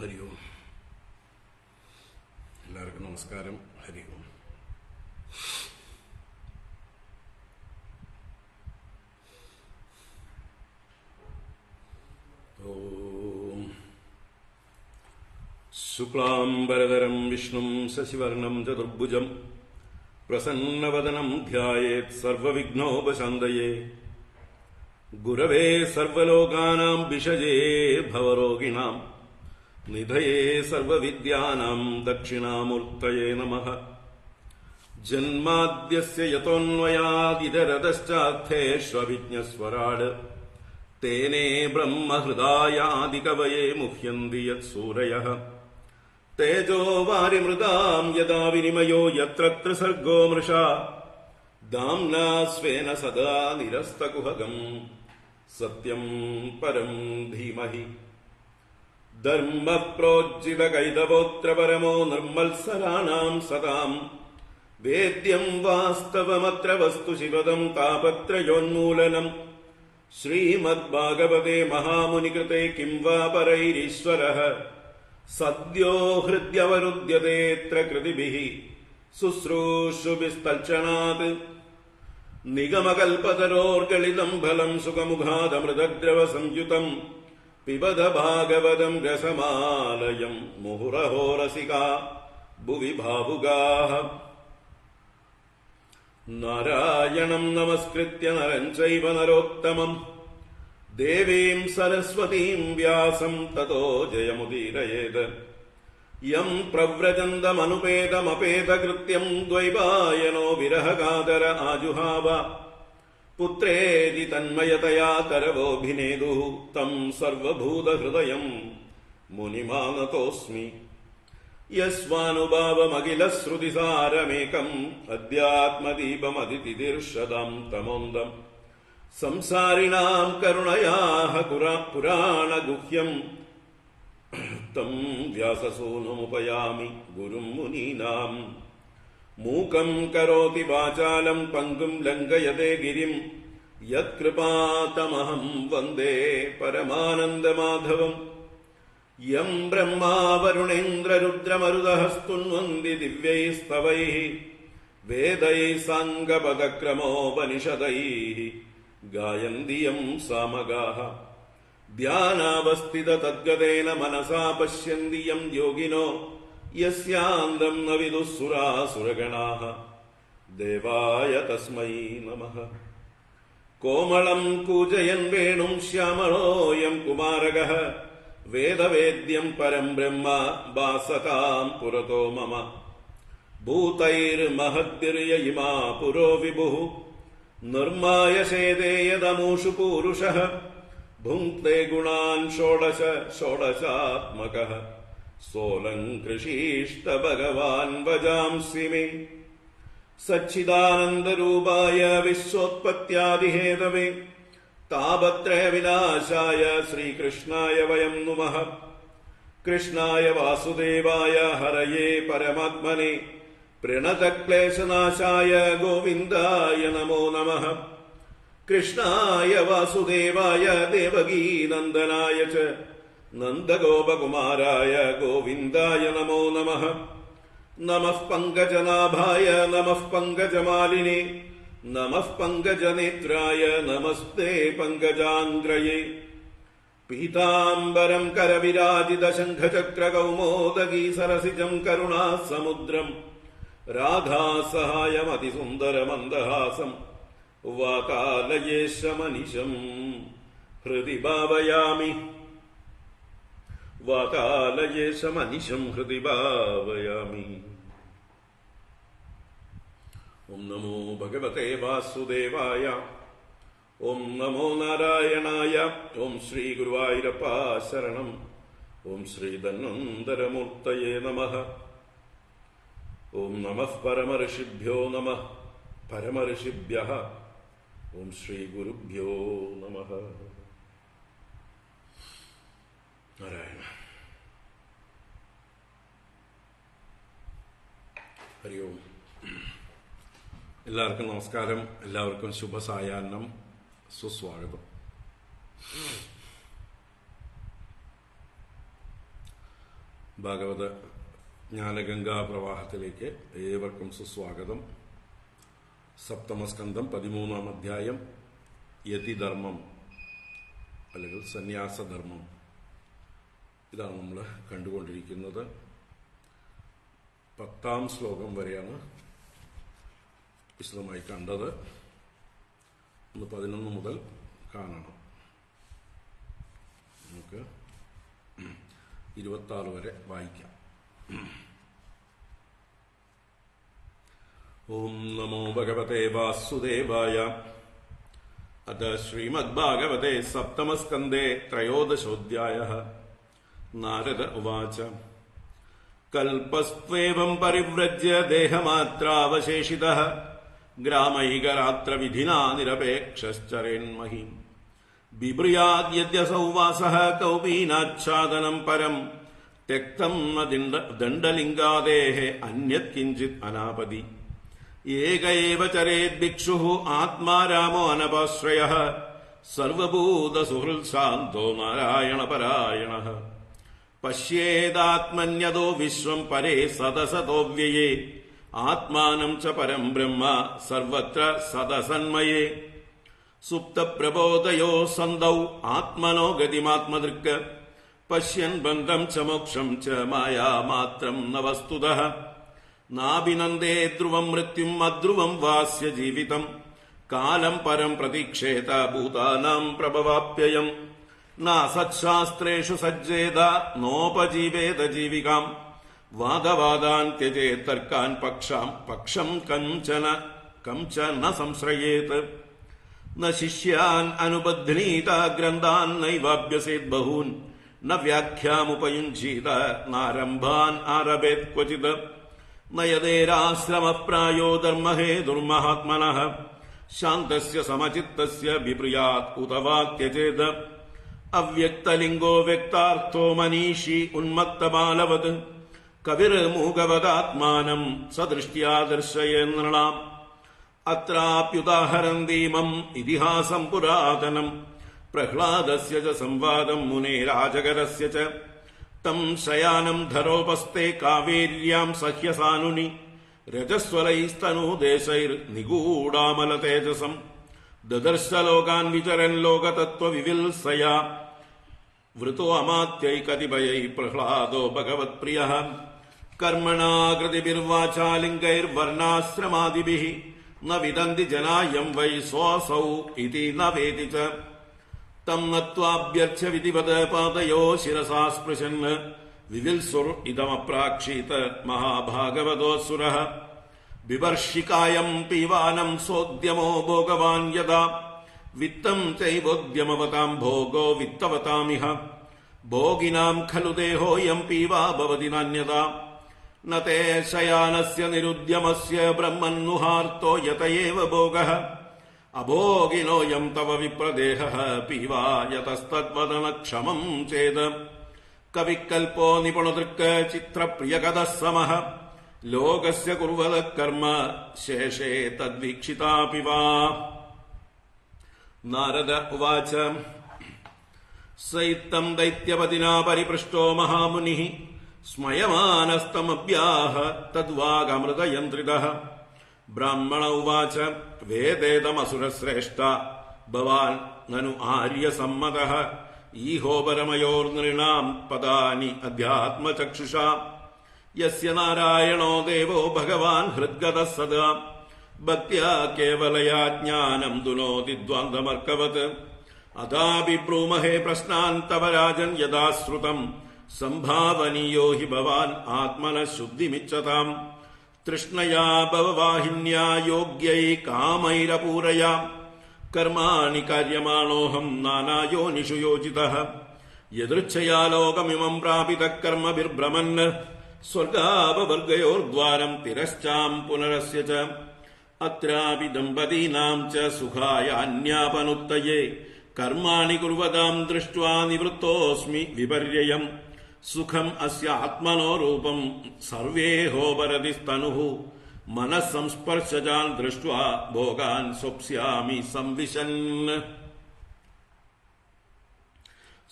ഹരി ഓം. എല്ലാവർക്കും നമസ്കാരം. ഹരി ഓം. ഓം ശുക്ലാംബരധരം വിഷ്ണും ശശിവർണം ചതുർഭുജം പ്രസന്നവദനം ധ്യായേത് സർവവിഘ്നോപശാന്തയേ ഗുരവേ സർവലോകാനാം വിഷജേ ഭവരോഗിണാം നിധയേ സർവവിദ്യാനാം ദക്ഷിണാമൂർത്തയേ നമഃ. ജന്മാദ്യസ്യ യതോന്വയാദിതരതശ്ചാർത്ഥേഷ്വവിജ്ഞസ്വരാട് തേനേ ബ്രഹ്മഹൃദായാദികവയേ മുഹ്യന്തി യത്സൂരയഃ. തേജോ വാരിമൃതാം യദാ വിനിമയോ യത്ര ത്രിസർഗോ മൃഷാ ദാംനാ സ്വേന സദാ നിരസ്തകുഹകം സത്യം പരം ധീമഹി. ധർമ്മപ്രോജ്ജിതകൈതവോത്ര പരമോ നിർമ്മത്സരാണാം സദാം വേദ്യം വാസ്തവമത്ര വസ്തു ശിവദം താപത്രയോന്മൂലനം. ശ്രീമദ്ഭാഗവതേ മഹാമുനികൃതേ കിം വാ പരൈരീശ്വരഃ സദ്യോ ഹൃദ്യവരുദ്ധ്യതേത്ര കൃതിഭിഃ ശുശ്രൂഷുഭിസ്തൽക്ഷണാത്. നിഗമകൽപതരോർഗളിതം ഫലം സുഖമുഖാദമൃതദ്രവ സംയുതം പിബത ഭാഗവതം രസമാലയം മുഹുരഹോ രസികാ ഭുവി ഭാവുകാഃ. നാരായണം നമസ്കൃത്യ നരം ചൈവ നരോത്തമം ദേവീം സരസ്വതീം വ്യാസം തതോ ജയമുദീരയേത്. യം പ്രവ്രജന്തമനുപേതമപേതകൃത്യം ദ്വൈപായനോ വിരഹകാതര ആജുഹാവ. പുത്രേതി തന്മയതയാ തരവോഭിനേദുഃ തം സർവഭൂതഹൃദയം മുനിമാനതോസ്മി. യസ്വാനുഭാവമഖിലശ്രുതിസാരമേകം അധ്യാത്മദീപമതിതിർഷദാം തമോന്തം. സംസാരിണാം കരുണയാഃ പുരാണഗുഹ്യം തം വ്യാസസൂനുമുപയാമി ഗുരും മുനീനാം. മൂകം കരോതി വാചാലം പങ്കും ലംഘയതേ ഗിരിം യത്കൃപാതമഹം വന്ദേ പരമാനന്ദമാധവം. യം ബ്രഹ്മാ വരുണേന്ദ്രരുദ്രമരുതഃ സ്തുന്വന്തി ദിവ്യൈസ്തവൈഃ വേദൈഃ സാംഗപദക്രമോപനിഷദൈഃ ഗായന്തി യം സാമഗാഃ. ധ്യാനാവസ്ഥിത തദ്ഗതേന മനസാ പശ്യന്തി യം യോഗിനോ യസ്യാന്തം ന വിദുഃ സുരാസുരഗണാഃ ദേവായ തസ്മൈ നമഃ. കോമളം കൂജയൻ വേണും ശ്യാമളോയം കുമാരകഃ വേദവേദ്യം പരം ബ്രഹ്മ ഭാസതാം പുരതോ മമ. ഭൂതൈർമഹദ്ഭിർയ ഇമാ പുരോ വിഭുഃ നിർമായശേതേ യദമൂഷു പൂരുഷഃ ഭുങ്ക്തേ ഗുണാൻ ഷോഡശ ഷോഡശാത്മകഃ സോലങ്കൃഷീഷ്ട ഭഗവാൻ വജാംസി മേ. സച്ചിദാനന്ദരൂപായ വിശ്വോത്പത്യാദിഹേതവേ താപത്രയ വിനാശായ ശ്രീകൃഷ്ണായ വയം നുമഃ. കൃഷ്ണായ വാസുദേവായ ഹരയേ പരമാത്മനെ പ്രണതക്ലേശനാശായ ഗോവിന്ദായ നമോ നമഃ. കൃഷ്ണായ വാസുദേവായ ദേവകീനന്ദനായ ച നന്ദഗോപകുമാരായ ഗോവിന്ദായ നമോ നമഃ. നമഃ പങ്കജനാഭായ നമഃ പങ്കജമാലിനേ നമഃ പങ്കജനേത്രായ നമസ്തേ പങ്കജാംഗ്രയേ. പീതാംബരം കരവിരാജിത ശംഖചക്രകൗമോദഗീ സരസിജം കരുണാസമുദ്രം രാധാസഹായമതിസുന്ദരമന്ദഹാസം വാതാലയേശമനിശം ഹൃദി ഭാവയാമി. വാതാലയേശമനിശം ഹൃദി ഭാവയാമി. ഓം നമോ ഭഗവതേ വാസുദേവായ. ഓം നമോ നാരായണായ. ഓം ശ്രീ ഗുരുവായൂരപ്പ ശരണം. ഓം ശ്രീ ധന്വന്തരമൂർത്തയേ നമഃ. ഓം നമഃ പരമഋഷിഭ്യോ നമഃ പരമഋഷിഭ്യഃ. ഓം ശ്രീ ഗുരുഭ്യോ നമഃ. നാരായണ. ഹരി ഓം. എല്ലാവർക്കും നമസ്കാരം. എല്ലാവർക്കും ശുഭസായാഹ്നം. സുസ്വാഗതം. ഭാഗവത ജ്ഞാനഗംഗാ പ്രവാഹത്തിലേക്ക് ഏവർക്കും സുസ്വാഗതം. സപ്തമസ്കന്ധം 13-ാം അധ്യായം യതിധർമ്മം അല്ലെങ്കിൽ സന്യാസധർമ്മം, ഇതാണ് നമ്മൾ കണ്ടുകൊണ്ടിരിക്കുന്നത്. 10-ാം ശ്ലോകം വരെയാണ് വിശദമായി കണ്ടത്. 11 മുതൽ കാണണം. നമുക്ക് 26 വരെ വായിക്കാം. ഓം നമോ ഭഗവതേ വാസുദേവായ. അത ശ്രീമദ്ഭാഗവതേ സപ്തമസ്കന്ധേ 13-ോऽധ്യായഃ. നാരദ ഉവാച. കൽപസ്ത്വേവം പരിവ്രജ്യ ദേഹമാത്രാവശേഷിതഃ ഗ്രാമൈകരാത്രവിധിനാ നിരപേക്ഷശ്ചരേന്മഹീം ബിഭ്രിയാദ്യസൗ വാസഃ കൗപീനാച്ഛാദനം പരം ത്യക്തം ന ദണ്ഡലിംഗാദേഹ അന്യത് കിഞ്ചിത് അനാപതി ഏക ഏവ ചരേത് ഭിക്ഷുഃ ആത്മാ രാമോ അനപാശ്രയഃ സർവഭൂതസുഹൃത് ശാന്തോ നാരായണപരായണഃ പശ്യേദാത്മന്യതോ വിശ്വം പരേ സദസതോ വ്യയേ ആത്മാനം ച പരം ബ്രഹ്മ സർവത്ര സദസന്മയേ സുപ്തപ്രബോധയോ സന്തൗ ആത്മനോ ഗതിമാത്മദൃക് പശ്യൻ ബന്ധം ച മോക്ഷം ച മായാമാത്രം ന വസ്തുതഃ നാഭിനന്ദേ ധ്രുവം മൃത്യും അധ്രുവം വാസ്യ ജീവിതം കാലം പരം പ്രതീക്ഷേത ഭൂതാനാം പ്രഭവാപ്യയം നാസത്ശാസ്ത്രേഷു സജ്ജേത നോപജീവേത ജീവികാം വാദവാദാൻ ത്യജേത് തർക്കാൻ പക്ഷം കംചന സംശ്രയേത് ന ശിഷ്യാൻ അനുബധ്നീത ഗ്രന്ഥാൻ നൈവാഭ്യസേത് ബഹൂൻ ന വ്യാഖ്യാമുപയുഞ്ജീത നാരംഭാൻ ആരഭേത് ക്വചിത് നയതേരാശ്രമപ്രായോ ധർമ്മഹേതുർമഹാത്മനഃ ശാന്തസ്യ സമചിത്തസ്യ വിപ്രിയാത് ഉത വാ ത്യജേത് അവ്യക്തലിംഗോ വ്യക്താർത്ഥോ മനീഷി ഉന്മത്തബാലവത് കവിർമൂകവദാത്മാനം സദൃഷ്ട്യാ ദർശയേന്നൃണാം അത്രാപ്യുദാഹരന്തീമം ഇതിഹാസം പുരാതനം പ്രഹ്ലാദസ്യ ച സംവാദം മുനേരാജകരസ്യ ച തം ശയാനം ധരോപസ്തേ കാവേര്യാം സഹ്യസാനുനി രജസ്വലൈസ്തനൂദേശൈർനിഗൂഢാമലതേജസം ദദർശ ലോകാൻ വിചരൻ ലോകതത്വവിവിൽസയാ വൃതോ അമാത്യൈ കതിപയൈ പ്രഹ്ലാദോ ഭഗവത്പ്രിയഃ കർമ്മണാകൃതിഭിർവാചാലിംഗൈർവർണാശ്രമാദിഭിഃ ന വിദന്തി ജനായം വൈ സ്വസൗ ഇതി ന വേദി ച തം നത്വാഭ്യർച്ഛ വിധിവത് പാദയോ ശിരസാ സ്പൃശൻ വിവിൽസുർ ഇദമപ്രാക്ഷീത് മഹാഭാഗവതോസുരഃ ബിഭർഷികായം പീവാനം സോദ്യമോ ഭോഗവാൻ യഥാ വിത്തം ചൈവോദ്യമവതാം ഭോഗോ വിത്തവതാമിഹ ഭോഗിനാം ഖലു ദേഹോയം പീവാ ഭവതി നാന്യതാ ന തേ ശയാനസ്യ നിരുദ്യമസ്യ ബ്രഹ്മന്നുഹാർത്തോ യതയേവ ഭോഗഃ അഭോഗിനോയം തവ വിപ്രദേഹഃ പീവാ യതസ്തദ്വദന ക്ഷമം ചേത് കവിക്കൽപോ നിപുണദൃക് ചിത്രപ്രിയകഥഃ സമഃ ലോകസ്യ കുർവത കർമ്മ ശേഷേ തദ്വീക്ഷിതാപി വാ. നാരദ ഉവാച. സൈത്തം ദൈത്യപതിനാ പരിപൃഷ്ടോ മഹാമുനിഃ സ്മയമാനസ്തമഭ്യാഹ തദ്വാഗമൃതയന്ത്രിതഃ ബ്രാഹ്മണ ഉവാച. വേദേതമസുരശ്രേഷ്ഠ ഭവാൻ നനു ആര്യസമ്മതഃ ഈഹോപരമയോർനൃണാം പദാനി അധ്യാത്മചക്ഷുഷാ യസ്യ നാരായണോ ദേവോ ഭഗവാൻ ഹൃദ്ഗതഃ സദാ ഭക്ത്യാ കേവലയാ ജ്ഞാനം ദുനോതി ദ്വാന്തമർക്കവത് അഥാപി ബ്രൂമഹേ പ്രശ്നാൻ തവ രാജൻ യഥാ ശ്രുതം സംഭാവനീയോ ഹി ഭവാൻ ആത്മനഃ ശുദ്ധിമിച്ഛതാം തൃഷ്ണയാ ഭവവാഹിന്യാ യോഗ്യൈ കാമൈരപൂരയാ കർമാണി കാര്യമാണോഹം നാനായോനിഷു യോജിതഃ യദൃച്ഛയാ ലോകമിമം പ്രാപിതഃ കർമ്മഭിർഭ്രമൻ സ്വർഗാപവർഗയോർദ്വാരം തിരശ്ചാം പുനരസ്യ ച അത്രാപി ദമ്പതീനാം ച സുഖായ അന്യാപനുത്തയേ കർമാണി കുർവതാം ദൃഷ്ട്വാ നിവൃത്തോസ്മി വിപര്യം സുഖം അസ്യ ആത്മനോ രൂപം സർവേഹോപരതി സ്തനുഃ മനഃസംസ്പർശജാൻ ദൃഷ്ട്വാ ഭോഗാൻ സ്വപ്സ്യാമി സംവിശൻ.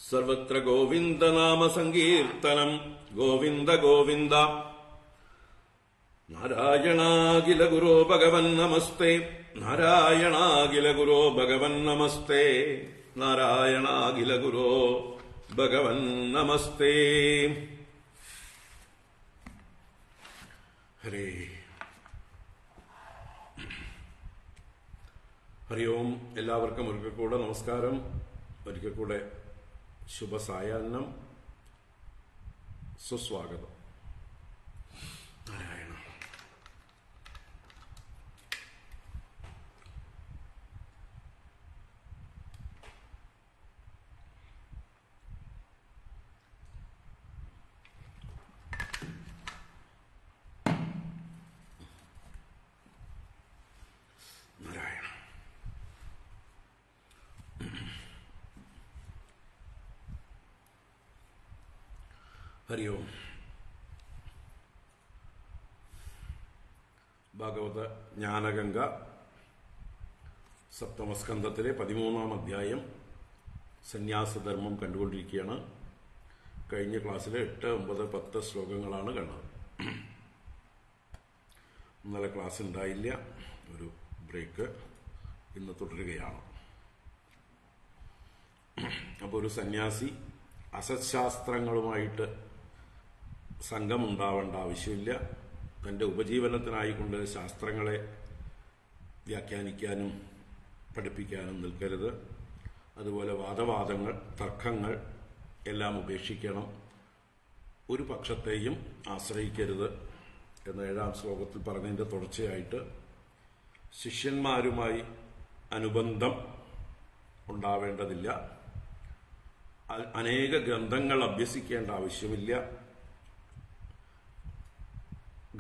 സർവത്ര ഗോവിന്ദനാമ സങ്കീർത്തനം. ഗോവിന്ദ ഗോവിന്ദ. നാരായണാഖില ഗുരോ ഭഗവൻ നമസ്തേ. നാരായണാഖില ഗുരോ ഭഗവൻ നമസ്തേ. നാരായണാഖില ഗുരോ ഭഗവൻ നമസ്തേ. ഹരേ ഹരി ഓം. എല്ലാവർക്കും ഒരിക്കൽ കൂടെ നമസ്കാരം. ഒരിക്കൽ കൂടെ ശുഭസായാഹ്നം. സുസ്വാഗതം. നാരായണ. നാരായണ. ഹരി ഓം. ഭാഗവത ജ്ഞാനഗംഗ സപ്തമസ്കന്ധത്തിലെ 13-ാം അധ്യായം സന്യാസധർമ്മം കണ്ടുകൊണ്ടിരിക്കുകയാണ്. കഴിഞ്ഞ ക്ലാസ്സിലെ 8, 9, 10 ശ്ലോകങ്ങളാണ് കണ്ടത്. ഇന്നലെ ക്ലാസ് ഉണ്ടായില്ല, ഒരു ബ്രേക്ക്. ഇന്ന് തുടരുകയാണ്. അപ്പോൾ ഒരു സന്യാസി അസത്ശാസ്ത്രങ്ങളുമായിട്ട് സംഘമുണ്ടാവേണ്ട ആവശ്യമില്ല. തൻ്റെ ഉപജീവനത്തിനായിക്കൊണ്ട് ശാസ്ത്രങ്ങളെ വ്യാഖ്യാനിക്കാനും പഠിപ്പിക്കാനും നിൽക്കരുത്. അതുപോലെ വാദവാദങ്ങൾ, തർക്കങ്ങൾ എല്ലാം ഉപേക്ഷിക്കണം. ഒരു പക്ഷത്തെയും ആശ്രയിക്കരുത് എന്ന 7-ാം ശ്ലോകത്തിൽ പറഞ്ഞതിൻ്റെ തുടർച്ചയായിട്ട് ശിഷ്യന്മാരുമായി അനുബന്ധം ഉണ്ടാവേണ്ടതില്ല. അനേക ഗ്രന്ഥങ്ങൾ അഭ്യസിക്കേണ്ട ആവശ്യമില്ല.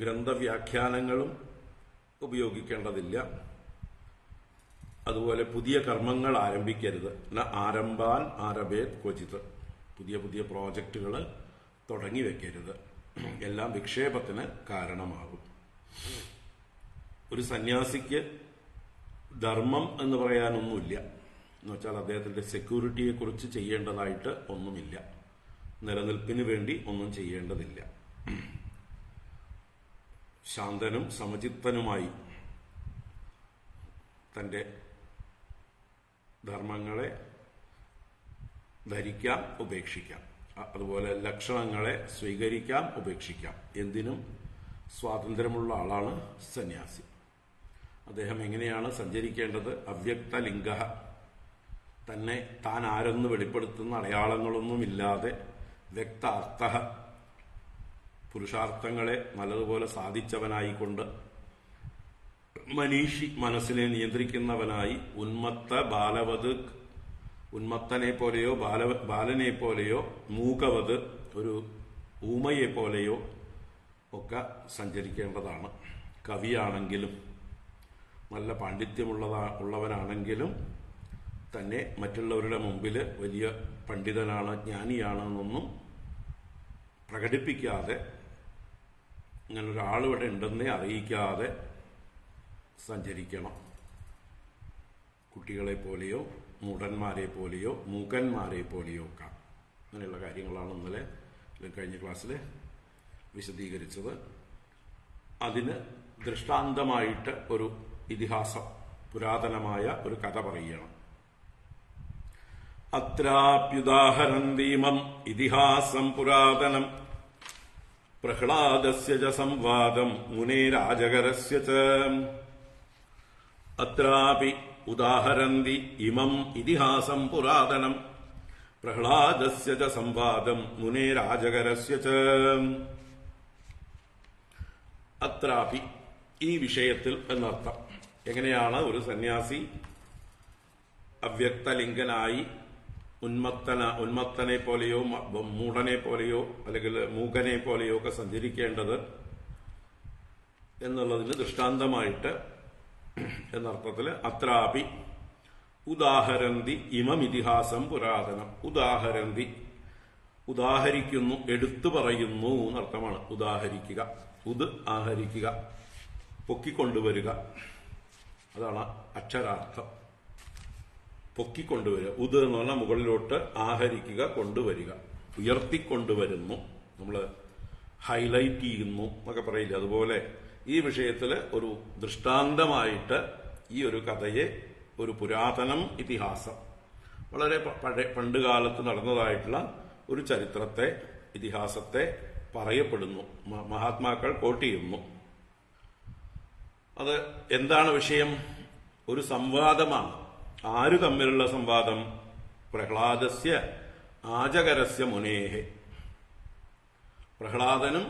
ഗ്രന്ഥവ്യാഖ്യാനങ്ങളും ഉപയോഗിക്കേണ്ടതില്ല. അതുപോലെ പുതിയ കർമ്മങ്ങൾ ആരംഭിക്കരുത്. ആരംഭാൻ ആരഭേത് ക്വചിത്. പുതിയ പുതിയ പ്രോജക്റ്റുകൾ തുടങ്ങി വെക്കരുത്. എല്ലാം വിക്ഷേപത്തിന് കാരണമാകും. ഒരു സന്യാസിക്ക് ധർമ്മം എന്ന് പറയാനൊന്നുമില്ല. എന്നുവെച്ചാൽ അദ്ദേഹത്തിന്റെ സെക്യൂരിറ്റിയെക്കുറിച്ച് ചെയ്യേണ്ടതായിട്ട് ഒന്നുമില്ല. നിലനിൽപ്പിന് വേണ്ടി ഒന്നും ചെയ്യേണ്ടതില്ല. ശാന്തനും സമചിത്തനുമായി തന്റെ ധർമ്മങ്ങളെ ധരിക്കാം, ഉപേക്ഷിക്കാം. അതുപോലെ ലക്ഷണങ്ങളെ സ്വീകരിക്കാം, ഉപേക്ഷിക്കാം. എന്തിനും സ്വാതന്ത്ര്യമുള്ള ആളാണ് സന്യാസി. അദ്ദേഹം എങ്ങനെയാണ് സഞ്ചരിക്കേണ്ടത്? അവ്യക്തലിംഗ. തന്നെ താൻ ആരെന്ന് വെളിപ്പെടുത്തുന്ന അടയാളങ്ങളൊന്നുമില്ലാതെ വ്യക്താർത്ഥ, പുരുഷാർത്ഥങ്ങളെ നല്ലതുപോലെ സാധിച്ചവനായിക്കൊണ്ട് മനീഷി, മനസ്സിനെ നിയന്ത്രിക്കുന്നവനായി, ഉന്മത്ത ബാലവത്, ഉന്മത്തനെ പോലെയോ ബാലനെ പോലെയോ, മൂകവത്, ഒരു ഊമയെ പോലെയോ ഒക്കെ സഞ്ചരിക്കേണ്ടതാണ്. കവിയാണെങ്കിലും നല്ല പാണ്ഡിത്യമുള്ളവനാണെങ്കിലും തന്നെ മറ്റുള്ളവരുടെ മുമ്പിൽ വലിയ പണ്ഡിതനാണ്, ജ്ഞാനിയാണെന്നൊന്നും പ്രകടിപ്പിക്കാതെ, ഇങ്ങനൊരാളിവിടെ ഉണ്ടെന്നേ അറിയിക്കാതെ സഞ്ചരിക്കണം. കുട്ടികളെ പോലെയോ മൂഢന്മാരെ പോലെയോ മൂകന്മാരെ പോലെയോ ഒക്കെ. അങ്ങനെയുള്ള കാര്യങ്ങളാണ് ഇന്നലെ കഴിഞ്ഞ ക്ലാസ്സിൽ വിശദീകരിച്ചത്. അതിന് ദൃഷ്ടാന്തമായിട്ട് ഒരു ഇതിഹാസം, പുരാതനമായ ഒരു കഥ പറയുകയാണ്. അത്രാപ്യുദാഹരന്തീമം ഇതിഹാസം പുരാതനം പ്രഹ്ലാദസ്യ ച സംവാദം മുനേരാജകരസ്യ ച. അത്രാപി ഉദാഹരന്തി ഇമം ഇതിഹാസം പുരാതനം പ്രഹ്ലാദസ്യ ച സംവാദം മുനേരാജകരസ്യ ച. അത്രാപി, ഈ വിഷയത്തിൽ എന്നർത്ഥം. എങ്ങനെയാണ് ഒരു സന്യാസി അവ്യക്തലിംഗനായി ഉന്മത്തനെ പോലെയോ മൂഢനെ പോലെയോ അല്ലെങ്കിൽ മൂകനെ പോലെയോ ഒക്കെ സഞ്ചരിക്കേണ്ടത് എന്നുള്ളതിന് ദൃഷ്ടാന്തമായിട്ട് എന്നർത്ഥത്തിൽ അത്രാപി ഉദാഹരന്തി ഇമം ഇതിഹാസം പുരാതനം. ഉദാഹരന്തി, ഉദാഹരിക്കുന്നു, എടുത്തു പറയുന്നു എന്നർത്ഥമാണ്. ഉദാഹരിക്കുക, ആഹരിക്കുക, പൊക്കിക്കൊണ്ടുവരിക, അതാണ് അക്ഷരാർത്ഥം. പൊക്കിക്കൊണ്ടുവരിക. ഉത് എന്ന് പറഞ്ഞാൽ മുകളിലോട്ട് ആഹരിക്കുക, കൊണ്ടുവരിക, ഉയർത്തിക്കൊണ്ടുവരുന്നു, നമ്മൾ ഹൈലൈറ്റ് ചെയ്യുന്നു എന്നൊക്കെ പറയില്ല. അതുപോലെ ഈ വിഷയത്തിൽ ഒരു ദൃഷ്ടാന്തമായിട്ട് ഈ ഒരു കഥയെ, ഒരു പുരാതനം ഇതിഹാസം, വളരെ പണ്ടുകാലത്ത് നടന്നതായിട്ടുള്ള ഒരു ചരിത്രത്തെ, ഇതിഹാസത്തെ പറയപ്പെടുന്നു, മഹാത്മാക്കൾ കോട്ട് ചെയ്യുന്നു. അത് എന്താണ് വിഷയം? ഒരു സംവാദമാണ്. ആര് തമ്മിലുള്ള സംവാദം? പ്രഹ്ലാദസ്യ ആജകരസ്യ മുനേഹെ. പ്രഹ്ലാദനും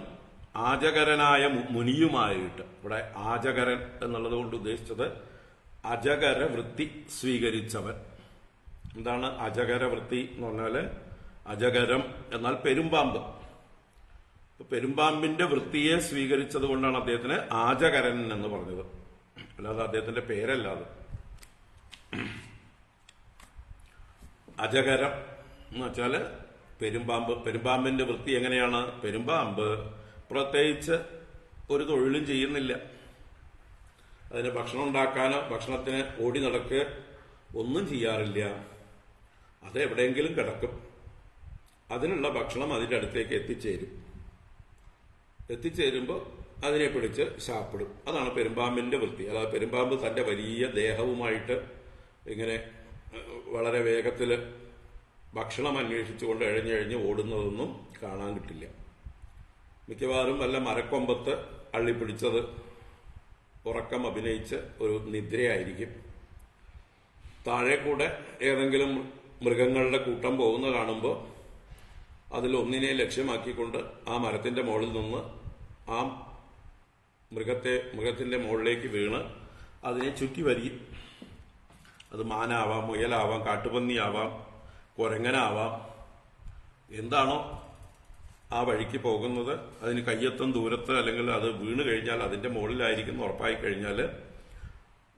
ആജകരനായ മുനിയുമായിട്ട്. ഇവിടെ ആജകരൻ എന്നുള്ളത് കൊണ്ട് ഉദ്ദേശിച്ചത് അജകര വൃത്തി സ്വീകരിച്ചവൻ. എന്താണ് അജകര വൃത്തി എന്ന് പറഞ്ഞാല്? അജകരം എന്നാൽ പെരുമ്പാമ്പ്. പെരുമ്പാമ്പിന്റെ വൃത്തിയെ സ്വീകരിച്ചത് കൊണ്ടാണ് അദ്ദേഹത്തിന് ആജകരൻ എന്ന് പറഞ്ഞത്, അല്ലാതെ അദ്ദേഹത്തിന്റെ പേരല്ലാതെ. അജകരം എന്ന് വെച്ചാല് പെരുമ്പാമ്പ്. പെരുമ്പാമ്പിന്റെ വൃത്തി എങ്ങനെയാണ്? പെരുമ്പാമ്പ് പ്രത്യേകിച്ച് ഒരു തൊഴിലും ചെയ്യുന്നില്ല. അതിന് ഭക്ഷണം ഉണ്ടാക്കാനോ ഭക്ഷണത്തിന് ഓടി നടക്കുക ഒന്നും ചെയ്യാറില്ല. അത് എവിടെയെങ്കിലും കിടക്കും. അതിനുള്ള ഭക്ഷണം അതിൻ്റെ അടുത്തേക്ക് എത്തിച്ചേരുമ്പോൾ അതിനെ പിടിച്ച് ശാപ്പിടും. അതാണ് പെരുമ്പാമ്പിന്റെ വൃത്തി. അല്ലാതെ പെരുമ്പാമ്പ് തന്റെ വലിയ ദേഹവുമായിട്ട് ഇങ്ങനെ വളരെ വേഗത്തിൽ ഭക്ഷണം അന്വേഷിച്ചുകൊണ്ട് എഴഞ്ഞെഴഞ്ഞ് ഓടുന്നതൊന്നും കാണാൻ കിട്ടില്ല. മിക്കവാറും വല്ല മരക്കൊമ്പത്ത് അള്ളിപ്പിടിച്ചത് ഉറക്കം അഭിനയിച്ച് ഒരു നിദ്രയായിരിക്കും. താഴെ കൂടെ ഏതെങ്കിലും മൃഗങ്ങളുടെ കൂട്ടം പോകുന്ന കാണുമ്പോൾ അതിലൊന്നിനെ ലക്ഷ്യമാക്കിക്കൊണ്ട് ആ മരത്തിന്റെ മുകളിൽ നിന്ന് ആ മൃഗത്തിന്റെ മുകളിലേക്ക് വീണ് അതിനെ ചുറ്റി വരിയും. അത് മാനാവാം, മുയലാവാം, കാട്ടുപന്നിയാവാം, കുരങ്ങനാവാം. എന്താണോ ആ വഴിക്ക് പോകുന്നത് അതിന് കയ്യെത്തും ദൂരത്ത്, അല്ലെങ്കിൽ അത് വീണ് കഴിഞ്ഞാൽ അതിന്റെ മുകളിലായിരിക്കും ഉറപ്പായി കഴിഞ്ഞാൽ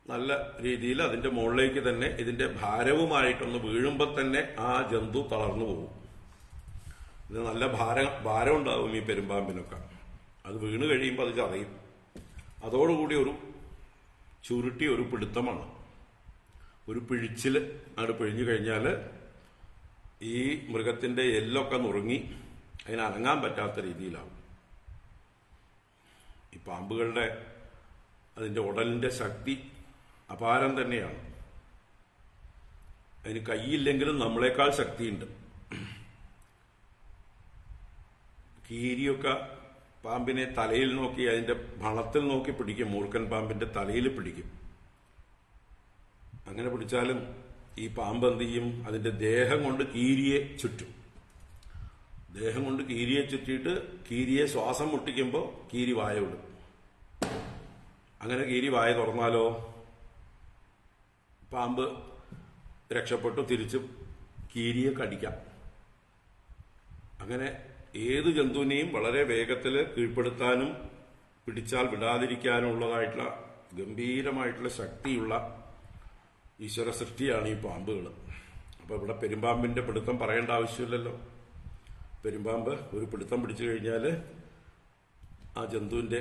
നല്ല രീതിയിൽ അതിന്റെ മുകളിലേക്ക് തന്നെ ഇതിന്റെ ഭാരവുമായിട്ടൊന്ന് വീഴുമ്പോൾ തന്നെ ആ ജന്തു തളർന്നു പോകും. ഇത് നല്ല ഭാരം ഉണ്ടാവും ഈ പെരുമ്പാമ്പിനൊക്കെ. അത് വീണ് കഴിയുമ്പോൾ അത് ചതയും. അതോടുകൂടി ഒരു ചുരുട്ടി ഒരു പിടുത്തമാണ്, ഒരു പിഴിച്ചിൽ അങ്ങോട്ട് പിഴിഞ്ഞു കഴിഞ്ഞാൽ ഈ മൃഗത്തിന്റെ എല്ലൊക്കെ നുറുങ്ങി അതിന് അനങ്ങാൻ പറ്റാത്ത രീതിയിലാവും. ഈ പാമ്പുകളുടെ അതിന്റെ ഉടലിന്റെ ശക്തി അപാരം തന്നെയാണ്. അതിന് കൈയില്ലെങ്കിലും നമ്മളെക്കാൾ ശക്തിയുണ്ട്. കീരിയൊക്കെ പാമ്പിനെ തലയിൽ നോക്കി അതിന്റെ ഭണത്തിൽ നോക്കി പിടിക്കും. മൂർഖൻ പാമ്പിന്റെ തലയിൽ പിടിക്കും. അങ്ങനെ പിടിച്ചാലും ഈ പാമ്പ് എന്ത് ചെയ്യും? അതിന്റെ ദേഹം കൊണ്ട് കീരിയെ ചുറ്റും. ദേഹം കൊണ്ട് കീരിയെ ചുറ്റിയിട്ട് കീരിയെ ശ്വാസം മുട്ടിക്കുമ്പോൾ കീരി വായ വിടും. അങ്ങനെ കീരി വായ തുറന്നാലോ പാമ്പ് രക്ഷപ്പെട്ടു തിരിച്ച് കീരിയെ കടിക്കാം. അങ്ങനെ ഏത് ജന്തുവിനെയും വളരെ വേഗത്തിൽ കീഴ്പ്പെടുത്താനും പിടിച്ചാൽ വിടാതിരിക്കാനുള്ളതായിട്ടുള്ള ഗംഭീരമായിട്ടുള്ള ശക്തിയുള്ള ഈശ്വര സൃഷ്ടിയാണ് ഈ പാമ്പുകൾ. അപ്പൊ ഇവിടെ പെരുമ്പാമ്പിന്റെ പിടുത്തം പറയേണ്ട ആവശ്യമില്ലല്ലോ. പെരുമ്പാമ്പ് ഒരു പിടുത്തം പിടിച്ചു കഴിഞ്ഞാൽ ആ ജന്തുവിന്റെ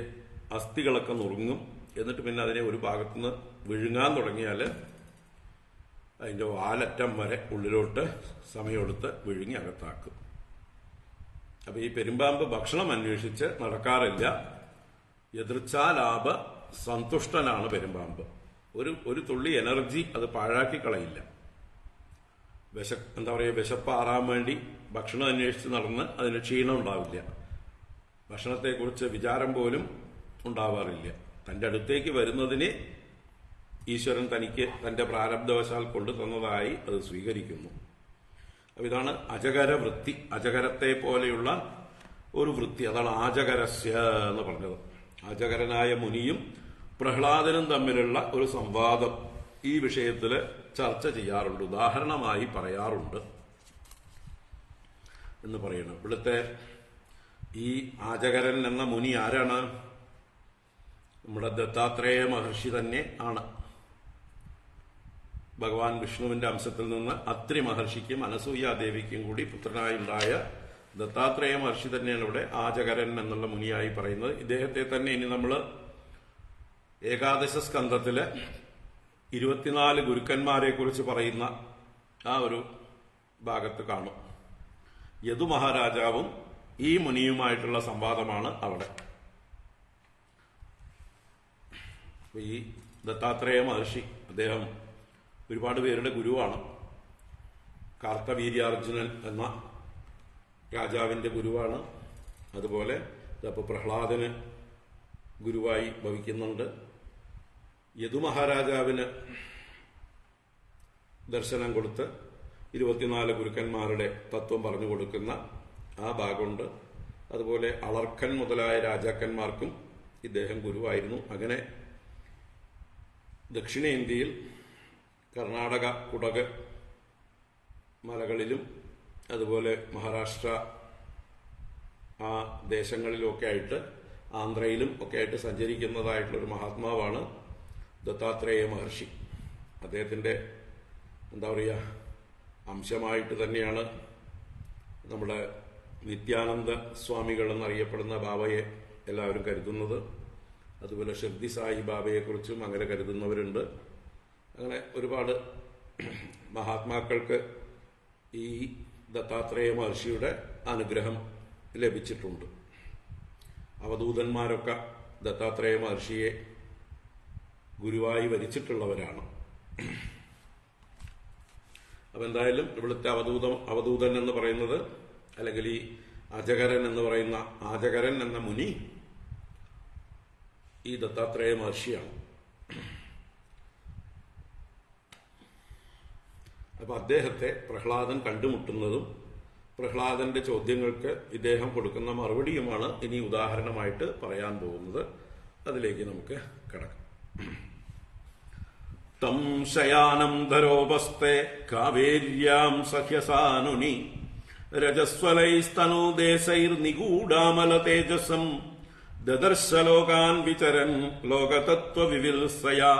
അസ്ഥികളൊക്കെ നുറുങ്ങും. എന്നിട്ട് പിന്നെ അതിനെ ഒരു ഭാഗത്തുനിന്ന് വിഴുങ്ങാൻ തുടങ്ങിയാൽ അതിന്റെ വാലറ്റം വരെ ഉള്ളിലോട്ട് സമയമെടുത്ത് വിഴുങ്ങി അകത്താക്കും. അപ്പൊ ഈ പെരുമ്പാമ്പ് ഭക്ഷണം അന്വേഷിച്ച് നടക്കാറില്ല. എതിർച്ചാലാപ സന്തുഷ്ടനാണ് പെരുമ്പാമ്പ്. ഒരു തുള്ളി എനർജി അത് പാഴാക്കി കളയില്ല. വിശപ്പാറാൻ വേണ്ടി ഭക്ഷണം അന്വേഷിച്ച് നടന്ന് അതിന് ക്ഷീണം ഉണ്ടാവില്ല. ഭക്ഷണത്തെക്കുറിച്ച് വിചാരം പോലും ഉണ്ടാവാറില്ല. തന്റെ അടുത്തേക്ക് വരുന്നതിനെ ഈശ്വരൻ തനിക്ക് തന്റെ പ്രാരബ്ധവശാൽ കൊണ്ടു തന്നതായി അത് സ്വീകരിക്കുന്നു. അപ്പൊ ഇതാണ് അജകര വൃത്തി. അജകരത്തെ പോലെയുള്ള ഒരു വൃത്തി. അതാണ് ആജകരസ്യ എന്ന് പറഞ്ഞത്. അജകരനായ മുനിയും പ്രഹ്ലാദനും തമ്മിലുള്ള ഒരു സംവാദം ഈ വിഷയത്തിൽ ചർച്ച ചെയ്യാറുണ്ട്, ഉദാഹരണമായി പറയാറുണ്ട് എന്ന് പറയണം. ഇവിടുത്തെ ഈ ആജകരൻ എന്ന മുനി ആരാണ്? നമ്മുടെ ദത്താത്രേയ മഹർഷി തന്നെ ആണ്. ഭഗവാൻ വിഷ്ണുവിന്റെ അംശത്തിൽ നിന്ന് അത്രി മഹർഷിക്കും അനസൂയാദേവിക്കും കൂടി പുത്രനായി ഉണ്ടായ ദത്താത്രേയ മഹർഷി തന്നെയാണ് ഇവിടെ ആജകരൻ എന്നുള്ള മുനിയായി പറയുന്നത്. ഇദ്ദേഹത്തെ തന്നെ ഇനി നമ്മൾ ഏകാദശ സ്കന്ധത്തില് 24 ഗുരുക്കന്മാരെ കുറിച്ച് പറയുന്ന ആ ഒരു ഭാഗത്ത് കാണും. യദു മഹാരാജാവും ഈ മുനിയുമായിട്ടുള്ള സംവാദമാണ് അവിടെ. ഈ ദത്താത്രേയ മഹർഷി അദ്ദേഹം ഒരുപാട് പേരുടെ ഗുരുവാണ്. കാർത്തവീര്യാർജുനൻ എന്ന രാജാവിന്റെ ഗുരുവാണ്. അതുപോലെ ഇതപ്പോൾ പ്രഹ്ലാദന് ഗുരുവായി ഭവിക്കുന്നുണ്ട്. യദു മഹാരാജാവിന് ദർശനം കൊടുത്ത് 24 ഗുരുക്കന്മാരുടെ തത്വം പറഞ്ഞു കൊടുക്കുന്ന ആ ഭാഗമുണ്ട്. അതുപോലെ അളർക്കൻ മുതലായ രാജാക്കന്മാർക്കും ഇദ്ദേഹം ഗുരുവായിരുന്നു. അങ്ങനെ ദക്ഷിണേന്ത്യയിൽ കർണാടക കുടക് മലകളിലും അതുപോലെ മഹാരാഷ്ട്ര ആ ദേശങ്ങളിലുമൊക്കെ ആയിട്ട് ആന്ധ്രയിലും ഒക്കെ ആയിട്ട് സഞ്ചരിക്കുന്നതായിട്ടുള്ളൊരു മഹാത്മാവാണ് ദത്താത്രേയ മഹർഷി. അദ്ദേഹത്തിൻ്റെ എന്താ പറയുക അംശമായിട്ട് തന്നെയാണ് നമ്മുടെ നിത്യാനന്ദ സ്വാമികൾ എന്നറിയപ്പെടുന്ന ബാബയെ എല്ലാവരും കരുതുന്നത്. അതുപോലെ ഷിർദി സായി ബാബയെക്കുറിച്ചും അങ്ങനെ കരുതുന്നവരുണ്ട്. അങ്ങനെ ഒരുപാട് മഹാത്മാക്കൾക്ക് ഈ ദത്താത്രേയ മഹർഷിയുടെ അനുഗ്രഹം ലഭിച്ചിട്ടുണ്ട്. അവധൂതന്മാരൊക്കെ ദത്താത്രേയ മഹർഷിയെ ഗുരുവായി വരിച്ചിട്ടുള്ളവരാണ്. അപ്പം എന്തായാലും ഇവിടുത്തെ അവധൂതൻ എന്ന് പറയുന്നത്, അല്ലെങ്കിൽ ഈ അജകരൻ എന്ന് പറയുന്ന ആജകരൻ എന്ന മുനി ഈ ദത്താത്രേയ മഹർഷിയാണ്. അപ്പൊ അദ്ദേഹത്തെ പ്രഹ്ലാദൻ കണ്ടുമുട്ടുന്നതും പ്രഹ്ലാദന്റെ ചോദ്യങ്ങൾക്ക് ഇദ്ദേഹം കൊടുക്കുന്ന മറുപടിയുമാണ് ഇനി ഉദാഹരണമായിട്ട് പറയാൻ പോകുന്നത്. അതിലേക്ക് നമുക്ക് കടക്കാം. തം ശയാനം ധരോപസ്തേ കാവേര്യാം സഹ്യസാനുനി രജസ്വലൈസ്തനൂദേശൈർനിഗൂഢാമല തേജസം ദദർശ ലോകാൻ വിചരൻ ലോകതത്വവിവിൽസയാ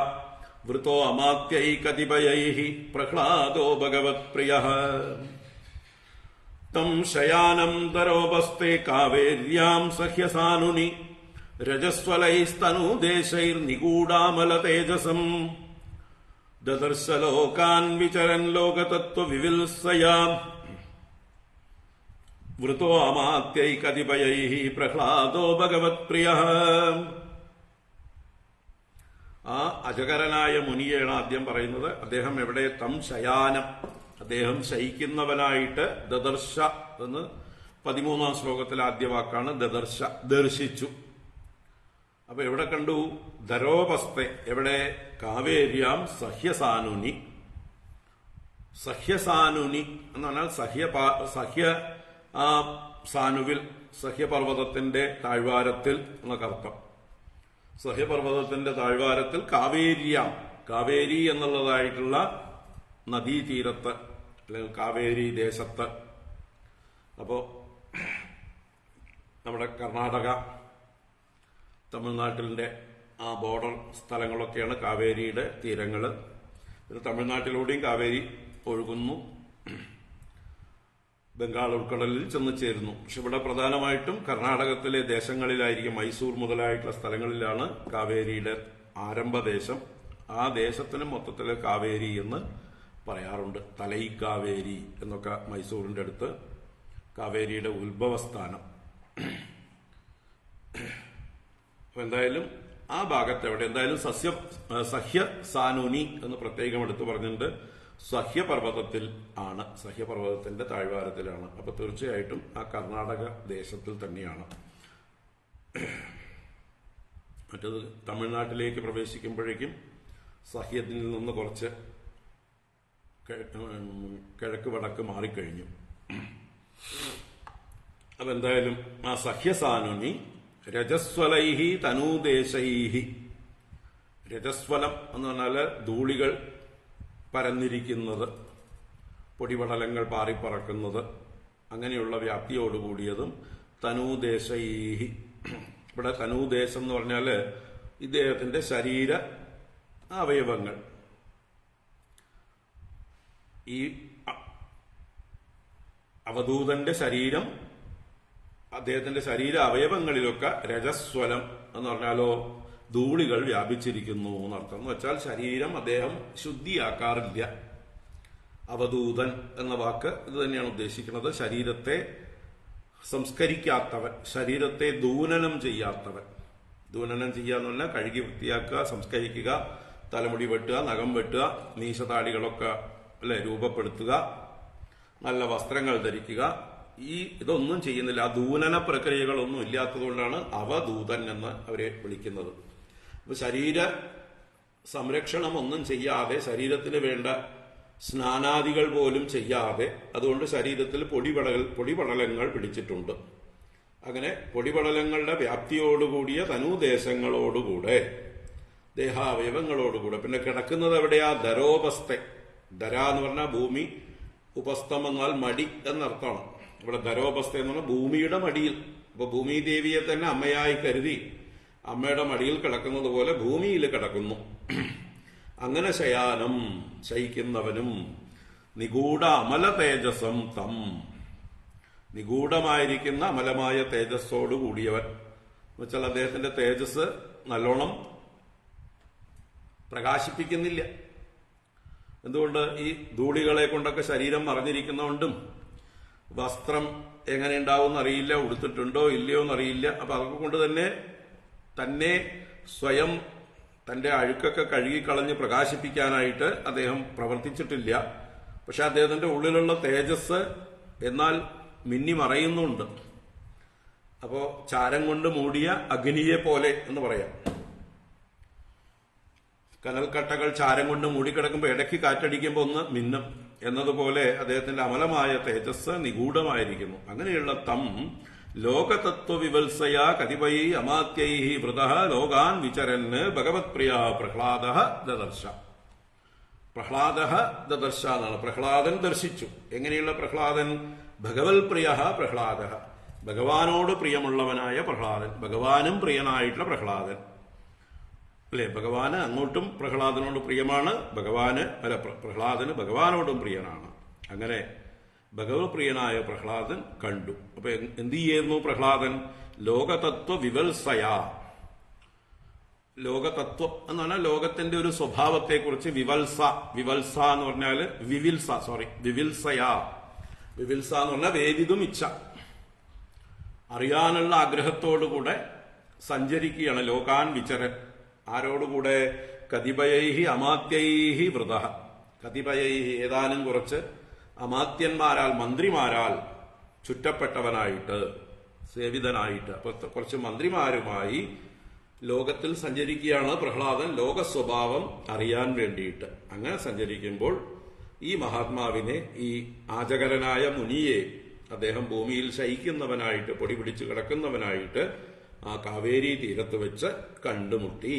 വൃതോ അമാത്യൈ കതിപയൈഃ പ്രഹ്ലാദോ ഭഗവത്പ്രിയഃ. തം ശയാനം ധരോപസ്തേ കാവേര്യാം സഹ്യസാനുനി രജസ്വലൈസ്തനൂദേശൈർനിഗൂഢാമല തേജസം ദദർശ ലോകാൻ വിചരൻ ലോകതത്വവിവിൽസയാ വൃതോ അമാത്യൈ കതിപയൈഃ പ്രഹ്ലാദോ ഭഗവത്പ്രിയഃ. ആ അജകരനായ മുനിയാണ് ആദ്യം പറയുന്നത്. അദ്ദേഹം എവിടെ? തം ശയാനം, അദ്ദേഹം ശയിക്കുന്നവനായിട്ട് ദദർശ എന്ന് 13-ാം ശ്ലോകത്തിലെ ആദ്യ വാക്കാണ് ദദർശ, ദർശിച്ചു. അപ്പൊ എവിടെ കണ്ടു? ധരോപസ്തെ, എവിടെ? കാവേര്യാം സഹ്യസാനുനി. സഹ്യസാനുനി എന്ന് പറഞ്ഞാൽ സഹ്യ ആ സാനുവിൽ, സഹ്യപർവ്വതത്തിന്റെ താഴ്വാരത്തിൽ എന്നൊക്കെ അർത്ഥം. സഹ്യപർവ്വതത്തിന്റെ താഴ്വാരത്തിൽ കാവേര്യാം, കാവേരി എന്നുള്ളതായിട്ടുള്ള നദീതീരത്ത് അല്ലെങ്കിൽ കാവേരി ദേശത്ത്. അപ്പോ നമ്മുടെ കർണാടക തമിഴ്നാട്ടിലെ ആ ബോർഡർ സ്ഥലങ്ങളൊക്കെയാണ് കാവേരിയുടെ തീരങ്ങൾ. ഇത് തമിഴ്നാട്ടിലൂടെയും കാവേരി ഒഴുകുന്നു, ബംഗാൾ ഉൾക്കടലിൽ ചെന്ന് ചേരുന്നു. പക്ഷെ ഇവിടെ പ്രധാനമായിട്ടും കർണാടകത്തിലെ ദേശങ്ങളിലായിരിക്കും, മൈസൂർ മുതലായിട്ടുള്ള സ്ഥലങ്ങളിലാണ് കാവേരിയുടെ ആരംഭദേശം. ആ ദേശത്തിന് മൊത്തത്തില് കാവേരി എന്ന് പറയാറുണ്ട്. തലൈ കാവേരി എന്നൊക്കെ മൈസൂരിന്റെ അടുത്ത് കാവേരിയുടെ ഉത്ഭവസ്ഥാനം. അപ്പൊ എന്തായാലും ആ ഭാഗത്ത് എവിടെ? എന്തായാലും സഹ്യ സാനുനി എന്ന് പ്രത്യേകം എടുത്തു പറഞ്ഞിട്ടുണ്ട്. സഹ്യപർവ്വതത്തിൽ ആണ്, സഹ്യപർവ്വതത്തിന്റെ താഴ്വാരത്തിലാണ്. അപ്പൊ തീർച്ചയായിട്ടും ആ കർണാടക ദേശത്തിൽ തന്നെയാണ്. മറ്റത് തമിഴ്നാട്ടിലേക്ക് പ്രവേശിക്കുമ്പോഴേക്കും സഹ്യത്തിൽ നിന്ന് കുറച്ച് കിഴക്ക് വടക്ക് മാറിക്കഴിഞ്ഞു. അപ്പൊ എന്തായാലും ആ സഹ്യസാനുനി രജസ്വലൈഹി തനൂദേശൈഹി, രജസ്വലം എന്ന് പറഞ്ഞാല് ധൂളികൾ പരന്നിരിക്കുന്നത്, പൊടിപടലങ്ങൾ പാറിപ്പറക്കുന്നത്, അങ്ങനെയുള്ള വ്യാപ്തിയോടുകൂടിയതും തനൂദേശൈഹി. ഇവിടെ തനൂദേശം എന്ന് പറഞ്ഞാല് ഇദ്ദേഹത്തിന്റെ ശരീര അവയവങ്ങൾ, ഈ അവധൂതന്റെ ശരീരം, അദ്ദേഹത്തിന്റെ ശരീര അവയവങ്ങളിലൊക്കെ രജസ്വലം എന്ന് പറഞ്ഞാലോ ധൂളികൾ വ്യാപിച്ചിരിക്കുന്നു എന്നർത്ഥം. എന്ന് വെച്ചാൽ ശരീരം അദ്ദേഹം ശുദ്ധിയാക്കാറില്ല. അവധൂതൻ എന്ന വാക്ക് ഇത് തന്നെയാണ് ഉദ്ദേശിക്കുന്നത്. ശരീരത്തെ സംസ്കരിക്കാത്തവൻ, ശരീരത്തെ ദൂനനം ചെയ്യാത്തവൻ. ദൂനനം ചെയ്യാന്ന് പറഞ്ഞാൽ കഴുകി വൃത്തിയാക്കുക, സംസ്കരിക്കുക, തലമുടി വെട്ടുക, നഖം വെട്ടുക, മീശതാടികളൊക്കെ രൂപപ്പെടുത്തുക, നല്ല വസ്ത്രങ്ങൾ ധരിക്കുക. ഇതൊന്നും ചെയ്യുന്നില്ല. ആ ദൂനന പ്രക്രിയകളൊന്നും ഇല്ലാത്തതുകൊണ്ടാണ് അവധൂതൻ എന്ന് അവരെ വിളിക്കുന്നത്. അപ്പൊ ശരീര സംരക്ഷണം ഒന്നും ചെയ്യാതെ, ശരീരത്തിന് വേണ്ട സ്നാനാദികൾ പോലും ചെയ്യാതെ, അതുകൊണ്ട് ശരീരത്തിൽ പൊടിപടലങ്ങൾ പിടിച്ചിട്ടുണ്ട്. അങ്ങനെ പൊടിപടലങ്ങളുടെ വ്യാപ്തിയോടുകൂടിയ തനൂദേശങ്ങളോടുകൂടെ, ദേഹാവയവങ്ങളോടുകൂടെ, പിന്നെ കിടക്കുന്നത് എവിടെയാ? ധരോപസ്ഥ. ധര എന്ന് പറഞ്ഞാൽ ഭൂമി, ഉപസ്ഥം എന്നാൽ മടി എന്നർത്ഥമാണ്. ഇവിടെ ധരോപസ്ഥ എന്ന് പറഞ്ഞാൽ ഭൂമിയുടെ മടിയിൽ. അപ്പൊ ഭൂമിദേവിയെ തന്നെ അമ്മയായി കരുതി അമ്മയുടെ മടിയിൽ കിടക്കുന്നത് പോലെ ഭൂമിയിൽ കിടക്കുന്നു. അങ്ങനെ ശയാനം, ശയിക്കുന്നവനും, നിഗൂഢ അമല തേജസം തം, നിഗൂഢമായിരിക്കുന്ന അമലമായ തേജസ്സോട് കൂടിയവൻ. എന്നുവെച്ചാൽ അദ്ദേഹത്തിന്റെ തേജസ് നല്ലോണം പ്രകാശിപ്പിക്കുന്നില്ല. എന്തുകൊണ്ട്? ഈ ധൂളികളെ കൊണ്ടൊക്കെ ശരീരം മറഞ്ഞിരിക്കുന്നതുകൊണ്ടും, വസ്ത്രം എങ്ങനെ ഉണ്ടാവും അറിയില്ല, ഉടുത്തിട്ടുണ്ടോ ഇല്ലയോ എന്നറിയില്ല. അപ്പൊ അതൊക്കെ കൊണ്ട് തന്നെ സ്വയം തന്റെ അഴുക്കൊക്കെ കഴുകിക്കളഞ്ഞ് പ്രകാശിപ്പിക്കാനായിട്ട് അദ്ദേഹം പ്രവർത്തിച്ചിട്ടില്ല. പക്ഷെ അദ്ദേഹത്തിന്റെ ഉള്ളിലുള്ള തേജസ് എന്നാൽ മിന്നി മറയുന്നുണ്ട്. അപ്പോ ചാരം കൊണ്ട് മൂടിയ അഗ്നിയെ പോലെ എന്ന് പറയാം. കനൽക്കട്ടകൾ ചാരം കൊണ്ട് മൂടിക്കിടക്കുമ്പോൾ ഇടയ്ക്ക് കാറ്റടിക്കുമ്പോൾ ഒന്ന് മിന്നും എന്നതുപോലെ അദ്ദേഹത്തിന്റെ അമലമായ തേജസ് നിഗൂഢമായിരിക്കുന്നു. അങ്ങനെയുള്ള തം ലോകതത്വ വിവത്സയ കതിപൈ അമാത്യൈ വൃത ലോകാൻ വിചരന് ഭഗവത് പ്രിയ പ്രഹ്ലാദ ദദർശ. പ്രഹ്ലാദ ദദർശ എന്നാണ്. പ്രഹ്ലാദൻ ദർശിച്ചു. എങ്ങനെയുള്ള പ്രഹ്ലാദൻ? ഭഗവത് പ്രിയ പ്രഹ്ലാദ, ഭഗവാനോട് പ്രിയമുള്ളവനായ പ്രഹ്ലാദൻ, ഭഗവാനും പ്രിയനായിട്ടുള്ള പ്രഹ്ലാദൻ. അല്ലെ, ഭഗവാന് അങ്ങോട്ടും പ്രഹ്ലാദനോട് പ്രിയമാണ്, പ്രഹ്ലാദന് ഭഗവാനോടും പ്രിയനാണ്. അങ്ങനെ ഭഗവത് പ്രിയനായ പ്രഹ്ലാദൻ കണ്ടു. അപ്പൊ എന്ത് ചെയ്യുന്നു പ്രഹ്ലാദൻ? ലോകതത്വ വിവത്സയ. ലോകതത്വം എന്ന് പറഞ്ഞാൽ ലോകത്തിന്റെ ഒരു സ്വഭാവത്തെക്കുറിച്ച് വിവത്സ. വിവത്സ എന്ന് പറഞ്ഞാല് വിവിൽസയ. വിവിൽസ എന്ന് പറഞ്ഞാൽ വേദിതും ഇച്ഛ, അറിയാനുള്ള ആഗ്രഹത്തോടുകൂടെ സഞ്ചരിക്കുകയാണ്. ലോകാൻ വിചരൻ. ആരോടുകൂടെ? കതിപയൈഹി അമാത്യൈഹി വൃത. കതിപയൈഹി ഏതാനും കുറച്ച് അമാത്യന്മാരാൽ, മന്ത്രിമാരാൽ ചുറ്റപ്പെട്ടവനായിട്ട്, സേവിതനായിട്ട്. അപ്പൊ കുറച്ച് മന്ത്രിമാരുമായി ലോകത്തിൽ സഞ്ചരിക്കുകയാണ് പ്രഹ്ലാദൻ, ലോകസ്വഭാവം അറിയാൻ വേണ്ടിയിട്ട്. അങ്ങനെ സഞ്ചരിക്കുമ്പോൾ ഈ മഹാത്മാവിനെ, ഈ ആജകരനായ മുനിയെ അദ്ദേഹം ഭൂമിയിൽ ശയിക്കുന്നവനായിട്ട്, പൊടി പിടിച്ചു കിടക്കുന്നവനായിട്ട് ആ കാവേരി തീരത്ത് വെച്ച് കണ്ടുമുട്ടി.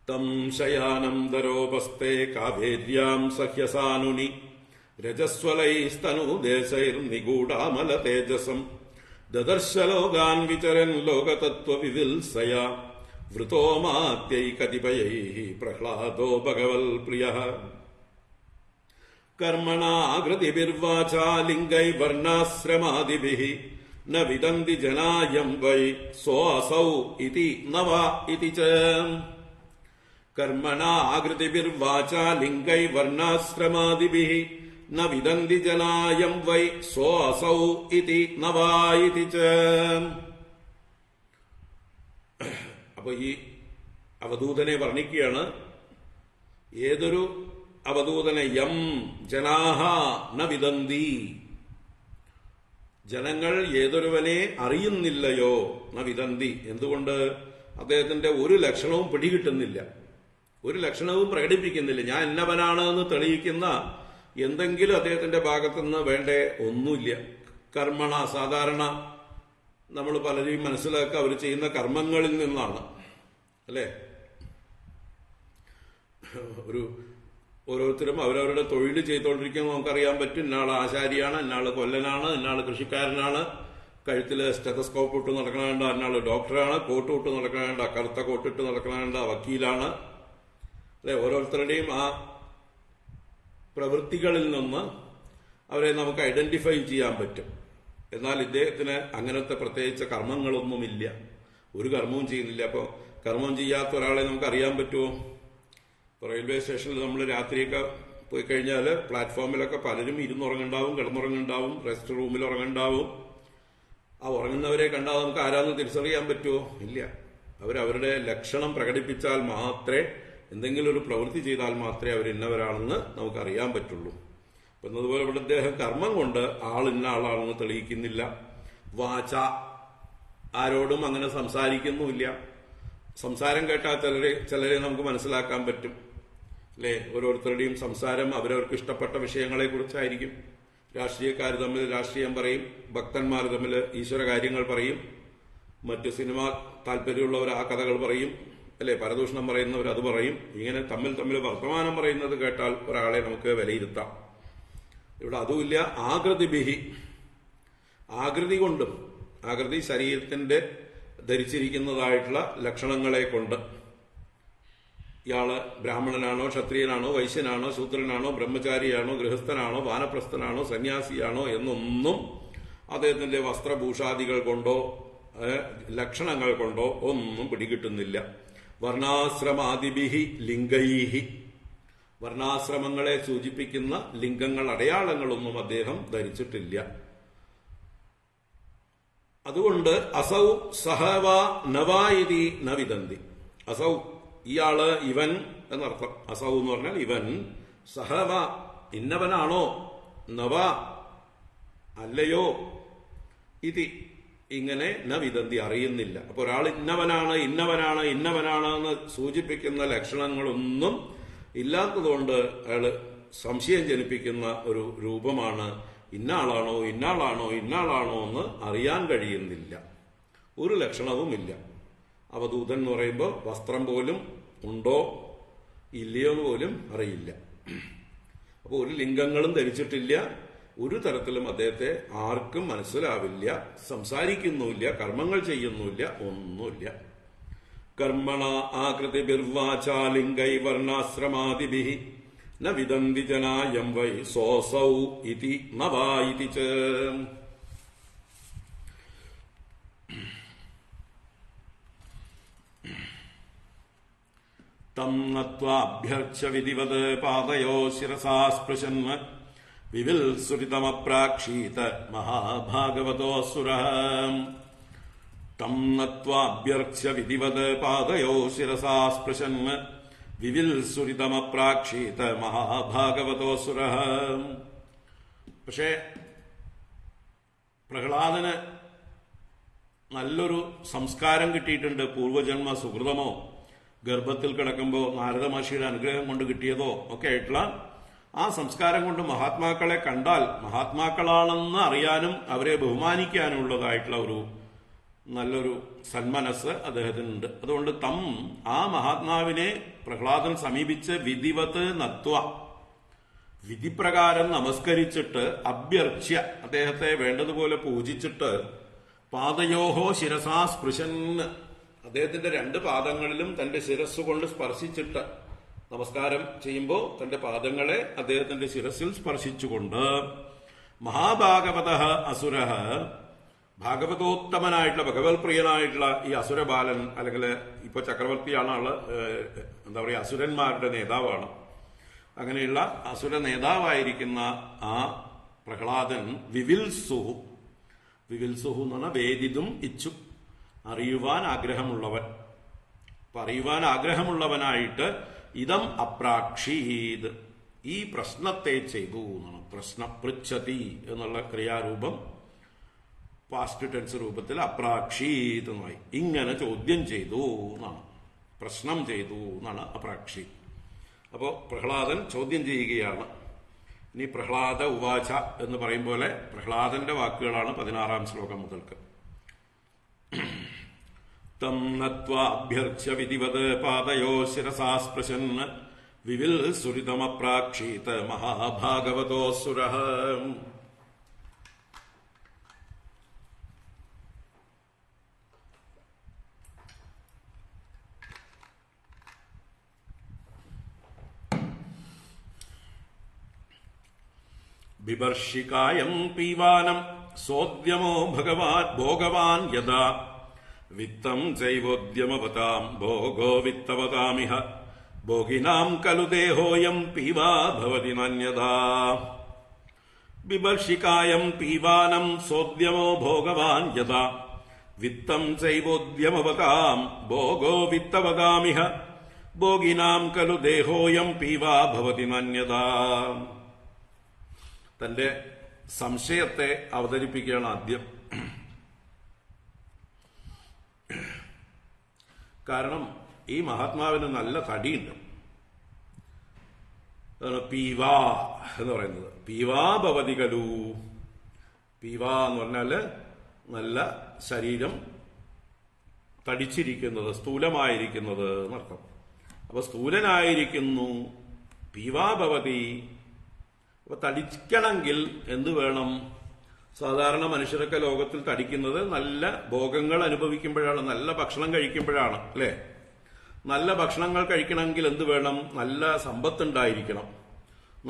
തം ശയാനം ധരോപസ്ഥേ കാവേര്യാം സഹ്യസാനുനി രജസ്വലൈസ്തനൂദേശൈർനിഗൂഢാമല തേജസം ദദർശ ലോകാൻ വിചരൻ ലോകതത്വ വിവിൽസയ വൃതോമാത്യൈ കതിപയൈ പ്രഹ്ലാദോ ഭഗവൽ പ്രിയ കർമ്മണാകൃതിഭിർവാചാ ലിംഗൈ വർണ്ണാശ്രമാദിഭിഃ ന വിദന്തി ജനായം വൈ സോऽസൗ ഇതി നവ ഇതി ച. കർമ്മണാകൃതിഭിർവാചാ ലിംഗൈ വർണ്ണാശ്രമാദിഭിഃ ന വിദന്തി ജനായം വൈ സോऽസൗ ഇതി നവ ഇതി ച. അപ്പൊ ഈ അവധൂതനെ വർണ്ണിക്കുകയാണ്. ഏതൊരു അവധൂതനെ? യം ജനാഹ ന വിദന്തി. ജനങ്ങൾ ഏതൊരുവനെ അറിയുന്നില്ലയോ, ന വിദന്തി. എന്തുകൊണ്ട്? അദ്ദേഹത്തിന്റെ ഒരു ലക്ഷണവും പിടികിട്ടുന്നില്ല, ഒരു ലക്ഷണവും പ്രകടിപ്പിക്കുന്നില്ല. ഞാൻ എന്നവനാണ് എന്ന് തെളിയിക്കുന്ന എന്തെങ്കിലും അദ്ദേഹത്തിന്റെ ഭാഗത്തുനിന്ന് വേണ്ടേ? ഒന്നുമില്ല. കർമ്മണ, സാധാരണ നമ്മൾ പലരെയും മനസ്സിലാക്കുക അവർ ചെയ്യുന്ന കർമ്മങ്ങളിൽ നിന്നാണ്, അല്ലെ? ഓരോരുത്തരും അവരവരുടെ തൊഴിൽ ചെയ്തുകൊണ്ടിരിക്കുമ്പോൾ നമുക്കറിയാൻ പറ്റും. ഇന്നാള് ആശാരിയാണ്, ഇന്നാള് കൊല്ലനാണ്, ഇന്നാള് കൃഷിക്കാരനാണ്, കഴുത്തില് സ്റ്റെതസ്കോപ്പ് ഇട്ട് നടക്കണേണ്ട, ഇന്നാള് ഡോക്ടറാണ്, കോട്ട് ഇട്ട് നടക്കണേണ്ട, കറുത്ത കോട്ടിട്ട് നടക്കണേണ്ട വക്കീലാണ്, അല്ലെ? ഓരോരുത്തരുടെയും ആ പ്രവൃത്തികളിൽ നിന്ന് അവരെ നമുക്ക് ഐഡന്റിഫൈ ചെയ്യാൻ പറ്റും. എന്നാൽ ഇദ്ദേഹത്തിന് അങ്ങനത്തെ പ്രത്യേകിച്ച് കർമ്മങ്ങളൊന്നുമില്ല, ഒരു കർമ്മവും ചെയ്യുന്നില്ല. അപ്പോൾ കർമ്മം ചെയ്യാത്ത ഒരാളെ നമുക്ക് അറിയാൻ പറ്റുമോ? റെയിൽവേ സ്റ്റേഷനിൽ നമ്മൾ രാത്രിയൊക്കെ പോയി കഴിഞ്ഞാൽ പ്ലാറ്റ്ഫോമിലൊക്കെ പലരും ഇരുന്നുറങ്ങുണ്ടാവും, കിടന്നുറങ്ങുണ്ടാവും, റെസ്റ്റ് റൂമിൽ ഉറങ്ങുണ്ടാവും. ആ ഉറങ്ങുന്നവരെ കണ്ടാൽ നമുക്ക് ആരാന്ന് തിരിച്ചറിയാൻ പറ്റുമോ? ഇല്ല. അവരവരുടെ ലക്ഷണം പ്രകടിപ്പിച്ചാൽ മാത്രമേ, എന്തെങ്കിലും ഒരു പ്രവൃത്തി ചെയ്താൽ മാത്രമേ അവർ ഇന്നവരാണെന്ന് നമുക്കറിയാൻ പറ്റുള്ളൂ. എന്നതുപോലെ ഇവിടെ അദ്ദേഹം കർമ്മം കൊണ്ട് ആൾ ഇന്ന ആളാണെന്ന് തെളിയിക്കുന്നില്ല. വാച, ആരോടും അങ്ങനെ സംസാരിക്കുന്നുമില്ല. സംസാരം കേട്ടാൽ ചിലരെ നമുക്ക് മനസ്സിലാക്കാൻ പറ്റും അല്ലേ? ഓരോരുത്തരുടെയും സംസാരം അവരവർക്ക് ഇഷ്ടപ്പെട്ട വിഷയങ്ങളെ കുറിച്ചായിരിക്കും. രാഷ്ട്രീയക്കാർ തമ്മിൽ രാഷ്ട്രീയം പറയും, ഭക്തന്മാർ തമ്മിൽ ഈശ്വര കാര്യങ്ങൾ പറയും, മറ്റ് സിനിമ താല്പര്യമുള്ളവർ ആ കഥകൾ പറയും അല്ലെ, പരദൂഷണം പറയുന്നവർ അത് പറയും. ഇങ്ങനെ തമ്മിൽ വർത്തമാനം പറയുന്നത് കേട്ടാൽ ഒരാളെ നമുക്ക് വിലയിരുത്താം. ഇവിടെ അതുമില്ല. ആകൃതിഭിഹി, ആകൃതി കൊണ്ടും, ആകൃതി ശരീരത്തിന്റെ ധരിച്ചിരിക്കുന്നതായിട്ടുള്ള ലക്ഷണങ്ങളെ കൊണ്ട് ഇയാള് ബ്രാഹ്മണനാണോ, ക്ഷത്രിയനാണോ, വൈശ്യനാണോ, ശൂദ്രനാണോ, ബ്രഹ്മചാരിയാണോ, ഗൃഹസ്ഥനാണോ, വാനപ്രസ്ഥനാണോ, സന്യാസിയാണോ എന്നൊന്നും അദ്ദേഹത്തിന്റെ വസ്ത്രഭൂഷാദികൾ കൊണ്ടോ ലക്ഷണങ്ങൾ കൊണ്ടോ ഒന്നും പിടികിട്ടുന്നില്ല. വർണ്ണാശ്രമാദിഭിഹി ലിംഗൈഹി, വർണ്ണാശ്രമങ്ങളെ സൂചിപ്പിക്കുന്ന ലിംഗങ്ങൾ, അടയാളങ്ങളൊന്നും അദ്ദേഹം ധരിച്ചിട്ടില്ല. അതുകൊണ്ട് അസൗ സഹവ നവായിതി നവിദന്തി. അസൗ, ഇയാള്, ഇവൻ എന്നർത്ഥം. അസൗ എന്ന് പറഞ്ഞാൽ ഇവൻ, സഹവ ഇന്നവനാണോ, നവ അല്ലയോ, ഇതി ഇങ്ങനെ നവിദന്തി അറിയുന്നില്ല. അപ്പൊ ഒരാൾ ഇന്നവനാണ് ഇന്നവനാണ് ഇന്നവനാണ് എന്ന് സൂചിപ്പിക്കുന്ന ലക്ഷണങ്ങളൊന്നും ഇല്ലാത്തതുകൊണ്ട് അയാള് സംശയം ജനിപ്പിക്കുന്ന ഒരു രൂപമാണ്. ഇന്നാളാണോ ഇന്നാളാണോ ഇന്നാളാണോ എന്ന് അറിയാൻ കഴിയുന്നില്ല. ഒരു ലക്ഷണവുമില്ല. അവധൂതൻ എന്ന് പറയുമ്പോൾ വസ്ത്രം പോലും ഉണ്ടോ ഇല്ലയോ എന്ന് പോലും അറിയില്ല. അപ്പോൾ ഒരു ലിംഗങ്ങളും ധരിച്ചിട്ടില്ല. ഒരു തരത്തിലും അദ്ദേഹത്തെ ആർക്കും മനസ്സിലാവില്ല. സംസാരിക്കുന്നുമില്ല, കർമ്മങ്ങൾ ചെയ്യുന്നുമില്ല, ഒന്നുമില്ല. കർമ്മണ ആകൃതിർവാചാലിംഗൈ വർണ്ണാശ്രമാദിഭിഃ ന വിദന്തി ജനായം വൈ സോസൗ ഇതി നവാ ഇതി ച. തം നത്വാഭ്യർച്ഛ വിധിവത് പാദയോ ശിരസാ സ്പൃശൻ വിവിൽസുരിതമപ്രാക്ഷീത മഹാഭാഗവതോസുരഃ. തം നത്വാഭ്യർച്ഛ വിധിവത് പാദയോ ശിരസാ സ്പൃശൻ വിവിൽസുരിതമപ്രാക്ഷീത മഹാഭാഗവതോസുരഃ. പക്ഷേ പ്രഹ്ലാദന് നല്ലൊരു സംസ്കാരം കിട്ടിയിട്ടുണ്ട്. പൂർവജന്മ സുഹൃതമോ ഗർഭത്തിൽ കിടക്കുമ്പോൾ നാരദ മഹർഷിയുടെ അനുഗ്രഹം കൊണ്ട് കിട്ടിയതോ ഒക്കെ ആയിട്ടുള്ള ആ സംസ്കാരം കൊണ്ട് മഹാത്മാക്കളെ കണ്ടാൽ മഹാത്മാക്കളാണെന്ന് അറിയാനും അവരെ ബഹുമാനിക്കാനുള്ളതായിട്ടുള്ള ഒരു നല്ലൊരു സന്മനസ് അദ്ദേഹത്തിനുണ്ട്. അതുകൊണ്ട് ആ മഹാത്മാവിനെ പ്രഹ്ലാദൻ സമീപിച്ച് വിധിവത് നത്വ, വിധിപ്രകാരം നമസ്കരിച്ചിട്ട്, അഭ്യർച്ച്യ അദ്ദേഹത്തെ വേണ്ടതുപോലെ പൂജിച്ചിട്ട്, പാദയോഹോ ശിരസാ സ്പൃശൻ അദ്ദേഹത്തിന്റെ രണ്ട് പാദങ്ങളിലും തന്റെ ശിരസ്സുകൊണ്ട് സ്പർശിച്ചിട്ട്, നമസ്കാരം ചെയ്യുമ്പോൾ തന്റെ പാദങ്ങളെ അദ്ദേഹത്തിന്റെ ശിരസിൽ സ്പർശിച്ചുകൊണ്ട്, മഹാഭാഗവത അസുരഃ ഭാഗവതോത്തമനായിട്ടുള്ള ഭഗവത് പ്രിയനായിട്ടുള്ള ഈ അസുരബാലൻ, അല്ലെങ്കിൽ ഇപ്പൊ ചക്രവർത്തിയാണ് ആള്, എന്താ പറയുക, അസുരന്മാരുടെ നേതാവാണ്. അങ്ങനെയുള്ള അസുര നേതാവായിരിക്കുന്ന ആ പ്രഹ്ലാദൻ വിവിൽസുഹു, വിവിൽസുഹു എന്ന് പറഞ്ഞാൽ വേദിതും ഇച്ഛു, അറിയുവാൻ ആഗ്രഹമുള്ളവൻ. അപ്പൊ അറിയുവാൻ ആഗ്രഹമുള്ളവനായിട്ട് ഇതം അപ്രാക്ഷീത്, ഈ പ്രശ്നത്തെ ചെയ്തു എന്നാണ്. പ്രശ്ന പൃച്ഛതി എന്നുള്ള ക്രിയാരൂപം പാസ്റ്റ് ടെൻസ് രൂപത്തിൽ അപ്രാക്ഷീത് എന്നായി. ഇങ്ങനെ ചോദ്യം ചെയ്തു എന്നാണ്, പ്രശ്നം ചെയ്തു എന്നാണ് അപ്രാക്ഷി. അപ്പോ പ്രഹ്ലാദൻ ചോദ്യം ചെയ്യുകയാണ്. ഇനി പ്രഹ്ലാദ ഉവാച എന്ന് പറയും പോലെ പ്രഹ്ലാദന്റെ വാക്കുകളാണ് 16-ാം ശ്ലോകം മുതൽക്ക്. തം നത്വാ അഭ്യർച്ച്യ വിധിവത് പാദയോ ശിരസാ സ്പൃശൻ വിവിൽ സുരിതമപ്രാക്ഷീത മഹാഭാഗവതോസുരഃ. ബിഭർഷികായം പീവാനം സോദ്യമോ ഭോഗവാൻ യഥാ വിത്തം ചൈവോദ്യമവതാം ഭോഗോ വിത്തവതാമിഹ ഭോഗിനാം ഖലു ദേഹോയം പീവാ ഭവതി നാന്യഥാ ബിഭർഷികായം പീവാനം സോദ്യമോ ഭോഗവാൻ യഥാ വിത്തം ചൈവോദ്യമവകാം ഭോഗോ വിത്തവകാമിഹ ഭോഗിനാം ഖലു ദേഹോയം പീവാ ഭവതി നാന്യഥാ. തന്റെ സംശയത്തെ അവതരിപ്പിക്കുകയാണ് ആദ്യം. കാരണം ഈ മഹാത്മാവിന് നല്ല തടിയുണ്ട്. അതാണ് പീവാ എന്ന് പറയുന്നത്. പീവാ ഭവതി ഖലു. പീവാ എന്ന് പറഞ്ഞാല് നല്ല ശരീരം തടിച്ചിരിക്കുന്നത്, സ്ഥൂലമായിരിക്കുന്നത് എന്നർത്ഥം. അപ്പൊ സ്ഥൂലനായിരിക്കുന്നു. പീവാ ഭവതി. അപ്പൊ തടിക്കണമെങ്കിൽ എന്ത് വേണം? സാധാരണ മനുഷ്യരൊക്കെ ലോകത്തിൽ തടിക്കുന്നത് നല്ല ഭോഗങ്ങൾ അനുഭവിക്കുമ്പോഴാണ്, നല്ല ഭക്ഷണം കഴിക്കുമ്പോഴാണ്, അല്ലെ? നല്ല ഭക്ഷണങ്ങൾ കഴിക്കണമെങ്കിൽ എന്ത് വേണം? നല്ല സമ്പത്തുണ്ടായിരിക്കണം.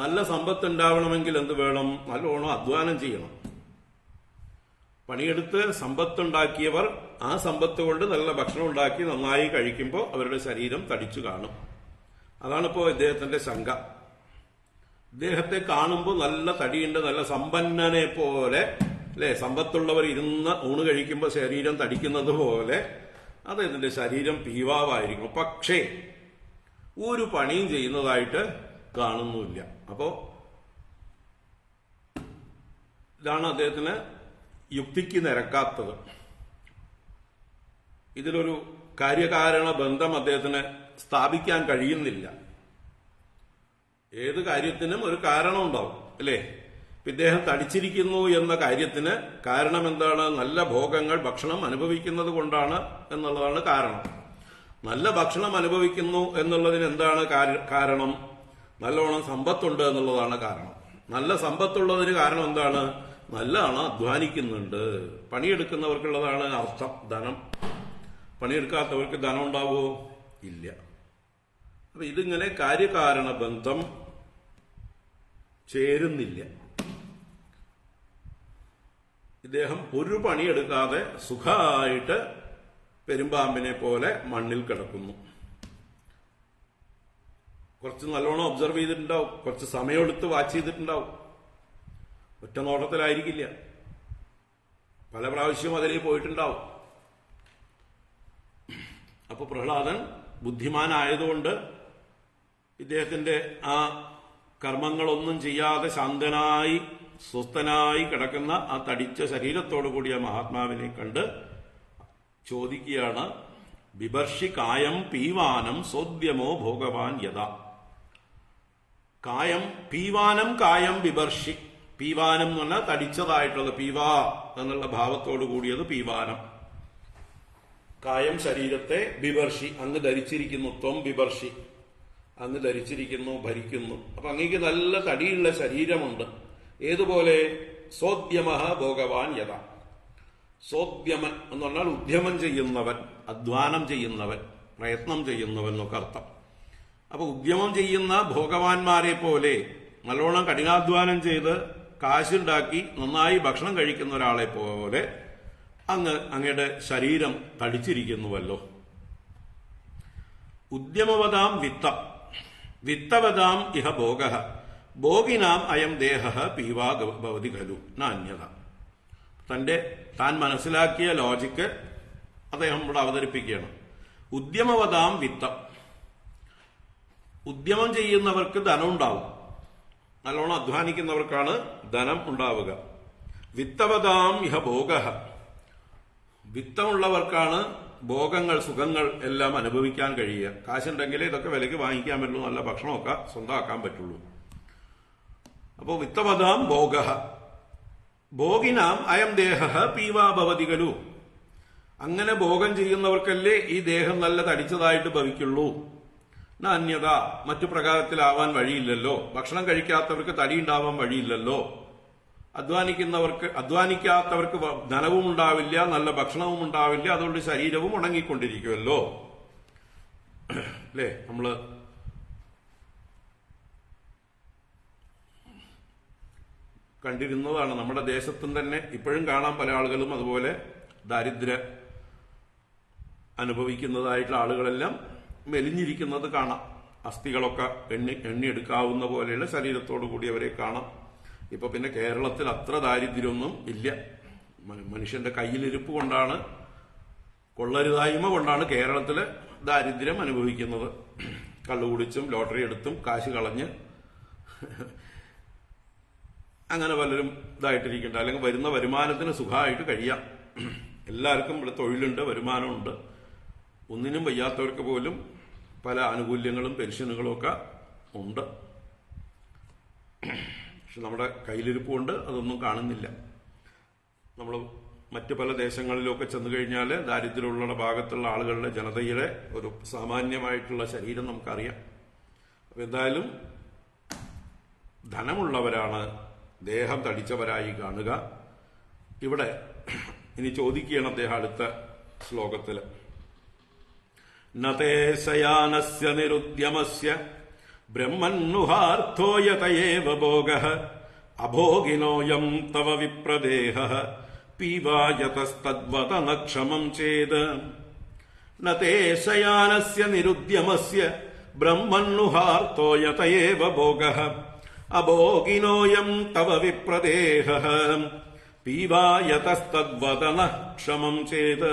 നല്ല സമ്പത്തുണ്ടാവണമെങ്കിൽ എന്ത് വേണം? നല്ലോണം അധ്വാനം ചെയ്യണം. പണിയെടുത്ത് സമ്പത്തുണ്ടാക്കിയവർ ആ സമ്പത്ത് കൊണ്ട് നല്ല ഭക്ഷണം ഉണ്ടാക്കി നന്നായി കഴിക്കുമ്പോൾ അവരുടെ ശരീരം തടിച്ചു കാണും. അതാണിപ്പോ ഇദ്ദേഹത്തിന്റെ ശങ്ക. ഇദ്ദേഹത്തെ കാണുമ്പോൾ നല്ല തടിയുണ്ട്, നല്ല സമ്പന്നനെ പോലെ, അല്ലെ? സമ്പത്തുള്ളവർ ഇരുന്ന് ഊണ് കഴിക്കുമ്പോൾ ശരീരം തടിക്കുന്നത് പോലെ അദ്ദേഹത്തിന്റെ ശരീരം പീവാവായിരിക്കും. പക്ഷേ ഒരു പണിയും ചെയ്യുന്നതായിട്ട് കാണുന്നുമില്ല. അപ്പോ ഇതാണ് അദ്ദേഹത്തിന് യുക്തിക്ക് നിരക്കാത്തത്. ഇതിലൊരു കാര്യകാരണ ബന്ധം അദ്ദേഹത്തിന് സ്ഥാപിക്കാൻ കഴിയുന്നില്ല. ഏത് കാര്യത്തിനും ഒരു കാരണം ഉണ്ടാവും, അല്ലേ? ഇദ്ദേഹം തടിച്ചിരിക്കുന്നു എന്ന കാര്യത്തിന് കാരണം എന്താണ്? നല്ല ഭോഗങ്ങൾ, ഭക്ഷണം അനുഭവിക്കുന്നത് കൊണ്ടാണ് എന്നുള്ളതാണ് കാരണം. നല്ല ഭക്ഷണം അനുഭവിക്കുന്നു എന്നുള്ളതിന് എന്താണ് കാരണം? നല്ലോണം സമ്പത്തുണ്ട് എന്നുള്ളതാണ് കാരണം. നല്ല സമ്പത്തുള്ളതിന് കാരണം എന്താണ്? നല്ലതാണ്, അധ്വാനിക്കുന്നുണ്ട്. പണിയെടുക്കുന്നവർക്കുള്ളതാണ് അർത്ഥം ധനം. പണിയെടുക്കാത്തവർക്ക് ധനം ഉണ്ടാവുമോ? ഇല്ല. അപ്പൊ ഇതിങ്ങനെ കാര്യകാരണ ബന്ധം ചേരുന്നില്ല. ഇദ്ദേഹം ഒരു പണിയെടുക്കാതെ സുഖമായിട്ട് പെരുമ്പാമ്പിനെ പോലെ മണ്ണിൽ കിടക്കുന്നു. കുറച്ച് നല്ലോണം ഒബ്സർവ് ചെയ്തിട്ടുണ്ടാവും, കുറച്ച് സമയമെടുത്ത് വാച്ച് ചെയ്തിട്ടുണ്ടാവും. ഒറ്റ നോട്ടത്തിലായിരിക്കില്ല, പല പ്രാവശ്യം അതിലേക്ക് പോയിട്ടുണ്ടാവും. അപ്പൊ പ്രഹ്ലാദൻ ബുദ്ധിമാനായതുകൊണ്ട് ഇദ്ദേഹത്തിന്റെ ആ കർമ്മങ്ങളൊന്നും ചെയ്യാതെ ശാന്തനായി സ്വസ്ഥനായി കിടക്കുന്ന ആ തടിച്ച ശരീരത്തോടു കൂടിയ മഹാത്മാവിനെ കണ്ട് ചോദിക്കുകയാണ്, ബിഭർഷി കായം പീവാനം സോദ്യമോ ഭോഗവാൻ യഥാ. കായം പീവാനം, കായം ബിഭർഷി. പീവാനം എന്ന് പറഞ്ഞാൽ തടിച്ചതായിട്ടുള്ളത്, പീവാ എന്നുള്ള ഭാവത്തോടു കൂടിയത് പീവാനം. കായം ശരീരത്തെ, ബിഭർഷി അങ്ങ് ധരിച്ചിരിക്കുന്നു, ത്വം ബിഭർഷി അങ്ങ് ധരിച്ചിരിക്കുന്നു, ഭരിക്കുന്നു. അപ്പൊ അങ്ങേക്ക് നല്ല തടിയുള്ള ശരീരമുണ്ട്. ഏതുപോലെ? സോദ്യമഃ ഭോഗവാൻ യഥാ. സോദ്യമൻ എന്ന് പറഞ്ഞാൽ ഉദ്യമം ചെയ്യുന്നവൻ, അധ്വാനം ചെയ്യുന്നവൻ, പ്രയത്നം ചെയ്യുന്നവൻ എന്നൊക്കെ അർത്ഥം. അപ്പൊ ഉദ്യമം ചെയ്യുന്ന ഭോഗവാന്മാരെ പോലെ നല്ലോണം കഠിനാധ്വാനം ചെയ്ത് കാശുണ്ടാക്കി നന്നായി ഭക്ഷണം കഴിക്കുന്ന ഒരാളെ പോലെ അങ്ങയുടെ ശരീരം തടിച്ചിരിക്കുന്നുവല്ലോ. ഉദ്യമവതാം വിത്തം, വിത്തവതാം ഇഹ ഭോഗ, ഭോഗിനാം അയം ദേഹ പീവാ ഭവതി ഖലു നാന്യത. താൻ മനസ്സിലാക്കിയ ലോജിക്ക് അദ്ദേഹം ഇവിടെ അവതരിപ്പിക്കുകയാണ്. ഉദ്യമവതാം വിത്തം, ഉദ്യമം ചെയ്യുന്നവർക്ക് ധനം ഉണ്ടാവും, നല്ലോണം അധ്വാനിക്കുന്നവർക്കാണ് ധനം ഉണ്ടാവുക. വിത്തവതാം ഇഹ ഭോഗ, വിത്തമുള്ളവർക്കാണ് ഭോഗങ്ങൾ, സുഖങ്ങൾ എല്ലാം അനുഭവിക്കാൻ കഴിയുക. കാശുണ്ടെങ്കിലേ ഇതൊക്കെ വിലയ്ക്ക് വാങ്ങിക്കാൻ പറ്റുള്ളൂ, നല്ല ഭക്ഷണമൊക്കെ സ്വന്തമാക്കാൻ പറ്റുള്ളൂ. അപ്പോ വിത്തവതാം ഭോഗ, ഭോഗിനാം അയം ദേഹ പീവാ ഭവതി ഖലു. അങ്ങനെ ഭോഗം ചെയ്യുന്നവർക്കല്ലേ ഈ ദേഹം നല്ല തടിച്ചതായിട്ട് ഭവിക്കുള്ളൂ. അന്യത, മറ്റു പ്രകാരത്തിലാവാൻ വഴിയില്ലല്ലോ. ഭക്ഷണം കഴിക്കാത്തവർക്ക് തടി ഉണ്ടാവാൻ വഴിയില്ലല്ലോ. അധ്വാനിക്കാത്തവർക്ക് ധനവും ഉണ്ടാവില്ല, നല്ല ഭക്ഷണവും ഉണ്ടാവില്ല, അതുകൊണ്ട് ശരീരവും ഉണങ്ങിക്കൊണ്ടിരിക്കുമല്ലോ, അല്ലേ? നമ്മള് കണ്ടിരുന്നതാണ്. നമ്മുടെ ദേശത്തും തന്നെ ഇപ്പോഴും കാണാൻ പല ആളുകളും അതുപോലെ ദാരിദ്ര്യം അനുഭവിക്കുന്നതായിട്ടുള്ള ആളുകളെല്ലാം മെലിഞ്ഞിരിക്കുന്നത് കാണാം. അസ്ഥികളൊക്കെ എണ്ണിയെടുക്കാവുന്ന പോലെയുള്ള ശരീരത്തോടു കൂടിയവരെ കാണാം. ഇപ്പൊ പിന്നെ കേരളത്തിൽ അത്ര ദാരിദ്ര്യമൊന്നും ഇല്ല. മനുഷ്യന്റെ കയ്യിലിരിപ്പ് കൊണ്ടാണ്, കൊള്ളരുതായ്മ കൊണ്ടാണ് കേരളത്തില് ദാരിദ്ര്യം അനുഭവിക്കുന്നത്. കള്ളുകുടിച്ചും ലോട്ടറി എടുത്തും കാശ് കളഞ്ഞ് അങ്ങനെ പലരും ഇതായിട്ടിരിക്കുന്നുണ്ട്. അല്ലെങ്കിൽ വരുന്ന വരുമാനത്തിന് സുഖമായിട്ട് കഴിയാം. എല്ലാവർക്കും ഇവിടെ തൊഴിലുണ്ട്, വരുമാനമുണ്ട്. ഒന്നിനും വയ്യാത്തവർക്ക് പോലും പല ആനുകൂല്യങ്ങളും പെൻഷനുകളും ഒക്കെ ഉണ്ട്. പക്ഷെ നമ്മുടെ കയ്യിലിരിപ്പ് കൊണ്ട് അതൊന്നും കാണുന്നില്ല. നമ്മൾ മറ്റു പല ദേശങ്ങളിലൊക്കെ ചെന്നു കഴിഞ്ഞാൽ ദാരിദ്ര്യമുള്ള ഭാഗത്തുള്ള ആളുകളുടെ ജനതയുടെ ഒരു സാമാന്യമായിട്ടുള്ള ശരീരം നമുക്കറിയാം. അപ്പൊ എന്തായാലും ധനമുള്ളവരാണ് ദേഹം തടിച്ചവരായി കാണുക. ഇവിടെ ഇനി ചോദിക്കുകയാണ് അദ്ദേഹം അടുത്ത ശ്ലോകത്തില്, നതേ ശയാനസ്യ നിരുദ്യമസ്യ ബ്രഹ്മന്നുഹാർത്ഥോ യതയേവ ഭോഗഃ അഭോഗിനോയം തവ വിപ്രദേഹഃ പീവായതസ്തദ്വത ന ക്ഷമം ചേത്. നതേ ശയാനസ്യ നിരുദ്യമസ്യ ബ്രഹ്മന്നുഹാർത്ഥോ യതയേവ ഭോഗഃ അഭോഗിനോയം തവ വിപ്രദേഹഃ പീവായതസ്തദ്വത ന ക്ഷമം ചേത്.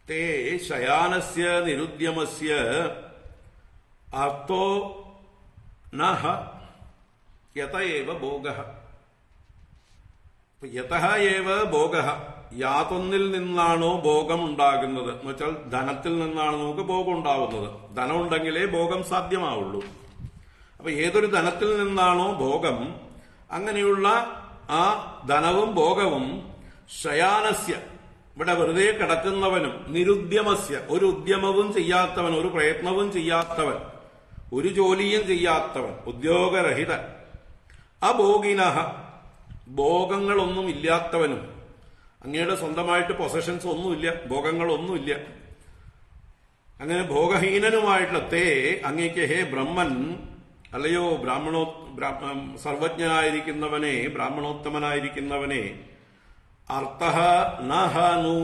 തേ ശയാനസ്യ നിരുദ്യമസ്യ അർത്ഥോ നഹ യതയേവ ഭോഗഃ. യതഃ ഏവ ഭോഗഃ, യാതൊന്നിൽ നിന്നാണോ ഭോഗം ഉണ്ടാകുന്നത് എന്ന് വെച്ചാൽ ധനത്തിൽ നിന്നാണ് നമുക്ക് ഭോഗം ഉണ്ടാവുന്നത്. ധനം ഉണ്ടെങ്കിലേ ഭോഗം സാധ്യമാവുള്ളൂ. അപ്പൊ ഏതൊരു ധനത്തിൽ നിന്നാണോ ഭോഗം, അങ്ങനെയുള്ള ആ ധനവും ഭോഗവും ശയാനസ്യ, ഇവിടെ വെറുതെ കിടക്കുന്നവനും, നിരുദ്യമസ്യ, ഒരു ഉദ്യമവും ചെയ്യാത്തവൻ, ഒരു പ്രയത്നവും ചെയ്യാത്തവൻ, ഒരു ജോലിയും ചെയ്യാത്തവൻ, ഉദ്യോഗരഹിതൻ, അഭോഗിനഃ, ഭോഗങ്ങളൊന്നും ഇല്ലാത്തവനും, അങ്ങയുടെ സ്വന്തമായിട്ട് പൊസഷൻസ് ഒന്നുമില്ല, ഭോഗങ്ങളൊന്നുമില്ല, അങ്ങനെ ഭോഗഹീനനുമായിട്ടുള്ള തേ അങ്ങേക്ക് ഹേ ബ്രഹ്മൻ, അല്ലയോ സർവജ്ഞനായിരിക്കുന്നവനെ, ബ്രാഹ്മണോത്തമനായിരിക്കുന്നവനെ, അർത്ഥഃ നഹനു,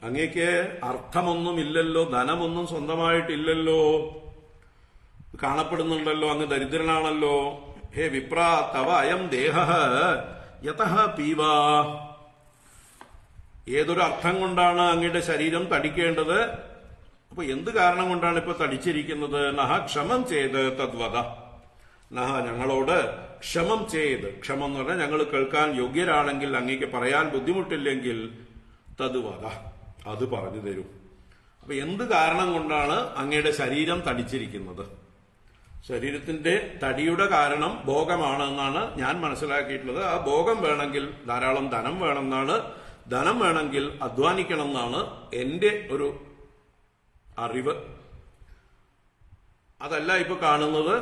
അങ്ങേക്ക് അർത്ഥമൊന്നുമില്ലല്ലോ, ധനമൊന്നും സ്വന്തമായിട്ടില്ലല്ലോ, കാണപ്പെടുന്നുണ്ടല്ലോ, അങ്ങ് ദരിദ്രനാണല്ലോ. ഹേ വിപ്ര തവ അയം ദേഹഃ യതഃ പീവാ, ഏതൊരു അർത്ഥം കൊണ്ടാണ് അങ്ങയുടെ ശരീരം തടിക്കേണ്ടത്? അപ്പൊ എന്ത് കാരണം കൊണ്ടാണ് ഇപ്പൊ തടിച്ചിരിക്കുന്നത്? നഹ ക്ഷമം ചെയ്ത് തദ്വത, നഹ ഞങ്ങളോട് ക്ഷമം ചെയ്ത്, ക്ഷമം എന്ന് പറഞ്ഞാൽ ഞങ്ങൾ കേൾക്കാൻ യോഗ്യരാണെങ്കിൽ, അങ്ങേക്ക് പറയാൻ ബുദ്ധിമുട്ടില്ലെങ്കിൽ, തദ്വത, അത് പറഞ്ഞു തരൂ. അപ്പൊ എന്ത് കാരണം കൊണ്ടാണ് അങ്ങയുടെ ശരീരം തടിച്ചിരിക്കുന്നത്? ശരീരത്തിന്റെ തടിയുടെ കാരണം ഭോഗമാണ് എന്നാണ് ഞാൻ മനസ്സിലാക്കിയിട്ടുള്ളത്. ആ ഭോഗം വേണമെങ്കിൽ ധാരാളം ധനം വേണമെന്നാണ്, ധനം വേണമെങ്കിൽ അധ്വാനിക്കണം എന്നാണ് എന്റെ ഒരു അറിവ്. അതല്ല ഇപ്പൊ കാണുന്നത്.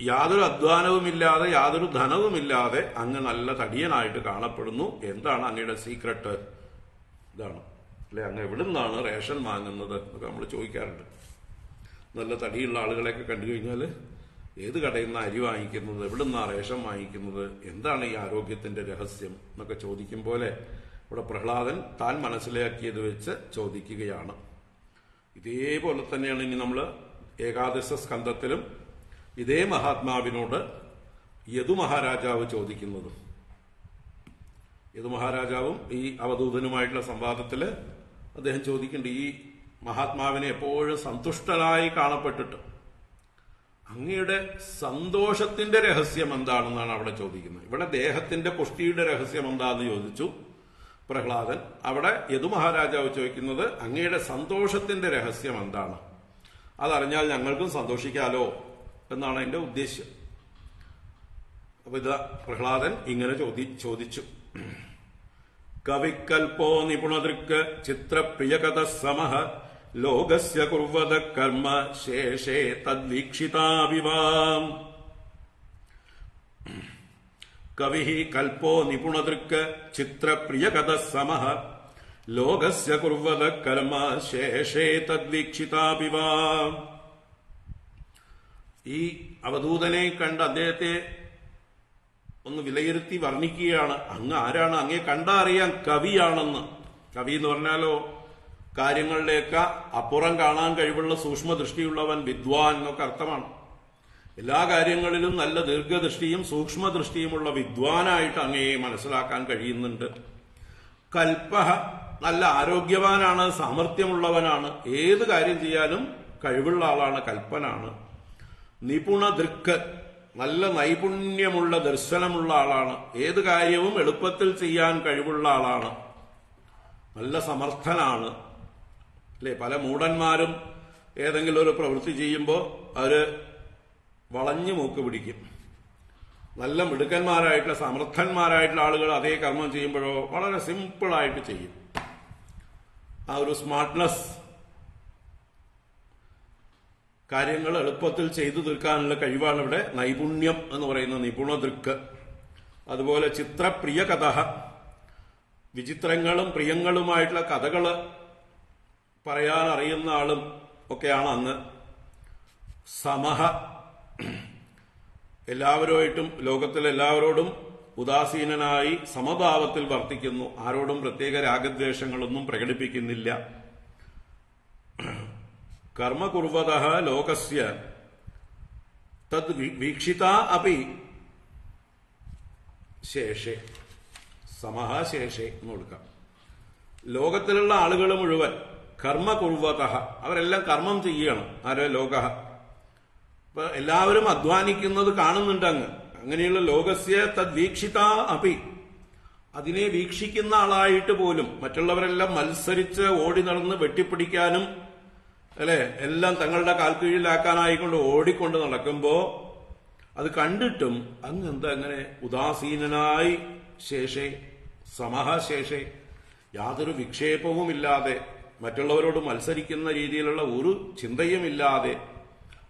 യാതൊരു അധ്വാനവുമില്ലാതെ, യാതൊരു ധനവുമില്ലാതെ അങ്ങ് നല്ല തടിയനായിട്ട് കാണപ്പെടുന്നു. എന്താണ് അങ്ങയുടെ സീക്രട്ട്? ഇതാണ് അല്ലെ, അങ്ങ് എവിടെ നിന്നാണ് റേഷൻ വാങ്ങുന്നത് എന്നൊക്കെ നമ്മൾ ചോദിക്കാറുണ്ട്. നല്ല തടിയുള്ള ആളുകളെയൊക്കെ കണ്ടു കഴിഞ്ഞാൽ ഏത് കടയിൽ നിന്നാണ് അരി വാങ്ങിക്കുന്നത്, എവിടെ നിന്നാണ് റേഷൻ വാങ്ങിക്കുന്നത്, എന്താണ് ഈ ആരോഗ്യത്തിന്റെ രഹസ്യം എന്നൊക്കെ ചോദിക്കും പോലെ ഇവിടെ പ്രഹ്ലാദൻ താൻ മനസ്സിലാക്കിയത് വെച്ച് ചോദിക്കുകയാണ്. ഇതേപോലെ തന്നെയാണ് ഇനി നമ്മൾ ഏകാദശ സ്കന്ധത്തിലും ഇതേ മഹാത്മാവിനോട് യദുമഹാരാജാവ് ചോദിക്കുന്നത്. യദുമഹാരാജാവും ഈ അവധൂതനുമായിട്ടുള്ള സംവാദത്തില് അദ്ദേഹം ചോദിക്കുന്നുണ്ട്, ഈ മഹാത്മാവിനെ എപ്പോഴും സന്തുഷ്ടനായി കാണപ്പെട്ടിട്ട് അങ്ങയുടെ സന്തോഷത്തിന്റെ രഹസ്യം എന്താണെന്നാണ് അവിടെ ചോദിക്കുന്നത്. ഇവിടെ ദേഹത്തിന്റെ പുഷ്ടിയുടെ രഹസ്യം എന്താണെന്ന് ചോദിച്ചു പ്രഹ്ലാദൻ. അവിടെ യദുമഹാരാജാവ് ചോദിക്കുന്നത് അങ്ങയുടെ സന്തോഷത്തിന്റെ രഹസ്യം എന്താണ്, അതറിഞ്ഞാൽ ഞങ്ങൾക്കും സന്തോഷിക്കാലോ എന്നാണ് എന്റെ ഉദ്ദേശ്യം. അപ്പൊ ഇത് പ്രഹ്ലാദൻ ഇങ്ങനെ ചോദിച്ചു. കവിക്കൽപോ നിപുണദൃക്ക് ചിത്രപ്രിയകഥ സമഃ ലോകസ്യ കുർവത കർമ്മ ശേഷേ തദ്വീക്ഷിതാവിവാം. കവി കൽപോ നിപുണദൃക്ക് ചിത്രപ്രിയകഥ സമഃ ലോകസ്യ കുർവത കർമ്മ ശേഷേ തദ്വീക്ഷിതാവിവാം. ഈ അവധൂതനെ കണ്ട് അദ്ദേഹത്തെ ഒന്ന് വിലയിരുത്തി വർണ്ണിക്കുകയാണ്. അങ്ങ് ആരാണ്? അങ്ങേ കണ്ടറിയാൻ കവിയാണെന്ന്. കവി എന്ന് പറഞ്ഞാലോ കാര്യങ്ങളിലേക്ക് അപ്പുറം കാണാൻ കഴിവുള്ള സൂക്ഷ്മദൃഷ്ടിയുള്ളവൻ, വിദ്വാൻ എന്നൊക്കെ അർത്ഥമാണ്. എല്ലാ കാര്യങ്ങളിലും നല്ല ദീർഘദൃഷ്ടിയും സൂക്ഷ്മദൃഷ്ടിയുമുള്ള വിദ്വാനായിട്ട് അങ്ങയെ മനസ്സിലാക്കാൻ കഴിയുന്നുണ്ട്. കൽപ്പഹ, നല്ല ആരോഗ്യവാനാണ്, സാമർഥ്യമുള്ളവനാണ്, ഏത് കാര്യം ചെയ്യാനും കഴിവുള്ള ആളാണ്, കൽപ്പനാണ്. നിപുണദൃക്ക്, നല്ല നൈപുണ്യമുള്ള ദർശനമുള്ള ആളാണ്, ഏത് കാര്യവും എളുപ്പത്തിൽ ചെയ്യാൻ കഴിവുള്ള ആളാണ്, നല്ല സമർത്ഥനാണ്. അല്ലെ, പല മൂഢന്മാരും ഏതെങ്കിലും ഒരു പ്രവൃത്തി ചെയ്യുമ്പോൾ അവര് വളഞ്ഞു മൂക്ക് പിടിക്കും. നല്ല മിടുക്കന്മാരായിട്ടുള്ള സമർത്ഥന്മാരായിട്ടുള്ള ആളുകൾ അതേ കർമ്മം ചെയ്യുമ്പോഴോ വളരെ സിമ്പിളായിട്ട് ചെയ്യും. ആ ഒരു സ്മാർട്ട്നെസ്, കാര്യങ്ങൾ എളുപ്പത്തിൽ ചെയ്തു തീർക്കാനുള്ള കഴിവാണ് ഇവിടെ നൈപുണ്യം എന്ന് പറയുന്ന നിപുണദൃക്ക്. അതുപോലെ ചിത്രപ്രിയ കഥ, വിചിത്രങ്ങളും പ്രിയങ്ങളുമായിട്ടുള്ള കഥകൾ പറയാൻ അറിയുന്ന ആളും ഒക്കെയാണ് അങ്ങ്. സമഹ, എല്ലാവരുമായിട്ടും ലോകത്തിലെ എല്ലാവരോടും ഉദാസീനനായി സമഭാവത്തിൽ വർത്തിക്കുന്നു, ആരോടും പ്രത്യേക രാഗദ്വേഷങ്ങളൊന്നും പ്രകടിപ്പിക്കുന്നില്ല. കർമ്മകുർവത ലോകസ്യ തദ് വീക്ഷിത അപി ശേഷേ, സമഹ ശേഷേ എന്ന് കൊടുക്കാം. ലോകത്തിലുള്ള ആളുകൾ മുഴുവൻ കർമ്മകുർവത, അവരെല്ലാം കർമ്മം ചെയ്യണം. ആരോ ലോക, ഇപ്പൊ എല്ലാവരും അധ്വാനിക്കുന്നത് കാണുന്നുണ്ട് അങ്ങ്. അങ്ങനെയുള്ള ലോകസ്യ തദ് വീക്ഷിത അപി, അതിനെ വീക്ഷിക്കുന്ന ആളായിട്ട് പോലും മറ്റുള്ളവരെല്ലാം മത്സരിച്ച് ഓടി നടന്ന് വെട്ടിപ്പിടിക്കാനും അല്ലെ എല്ലാം തങ്ങളുടെ കാൽക്കീഴിലാക്കാനായിക്കൊണ്ട് ഓടിക്കൊണ്ട് നടക്കുമ്പോ അത് കണ്ടിട്ടും അങ്ങ് എന്താ അങ്ങനെ ഉദാസീനനായി ശേഷേ, സമഹ ശേഷേ, യാതൊരു വിക്ഷേപവുമില്ലാതെ മറ്റുള്ളവരോട് മത്സരിക്കുന്ന രീതിയിലുള്ള ഒരു ചിന്തയുമില്ലാതെ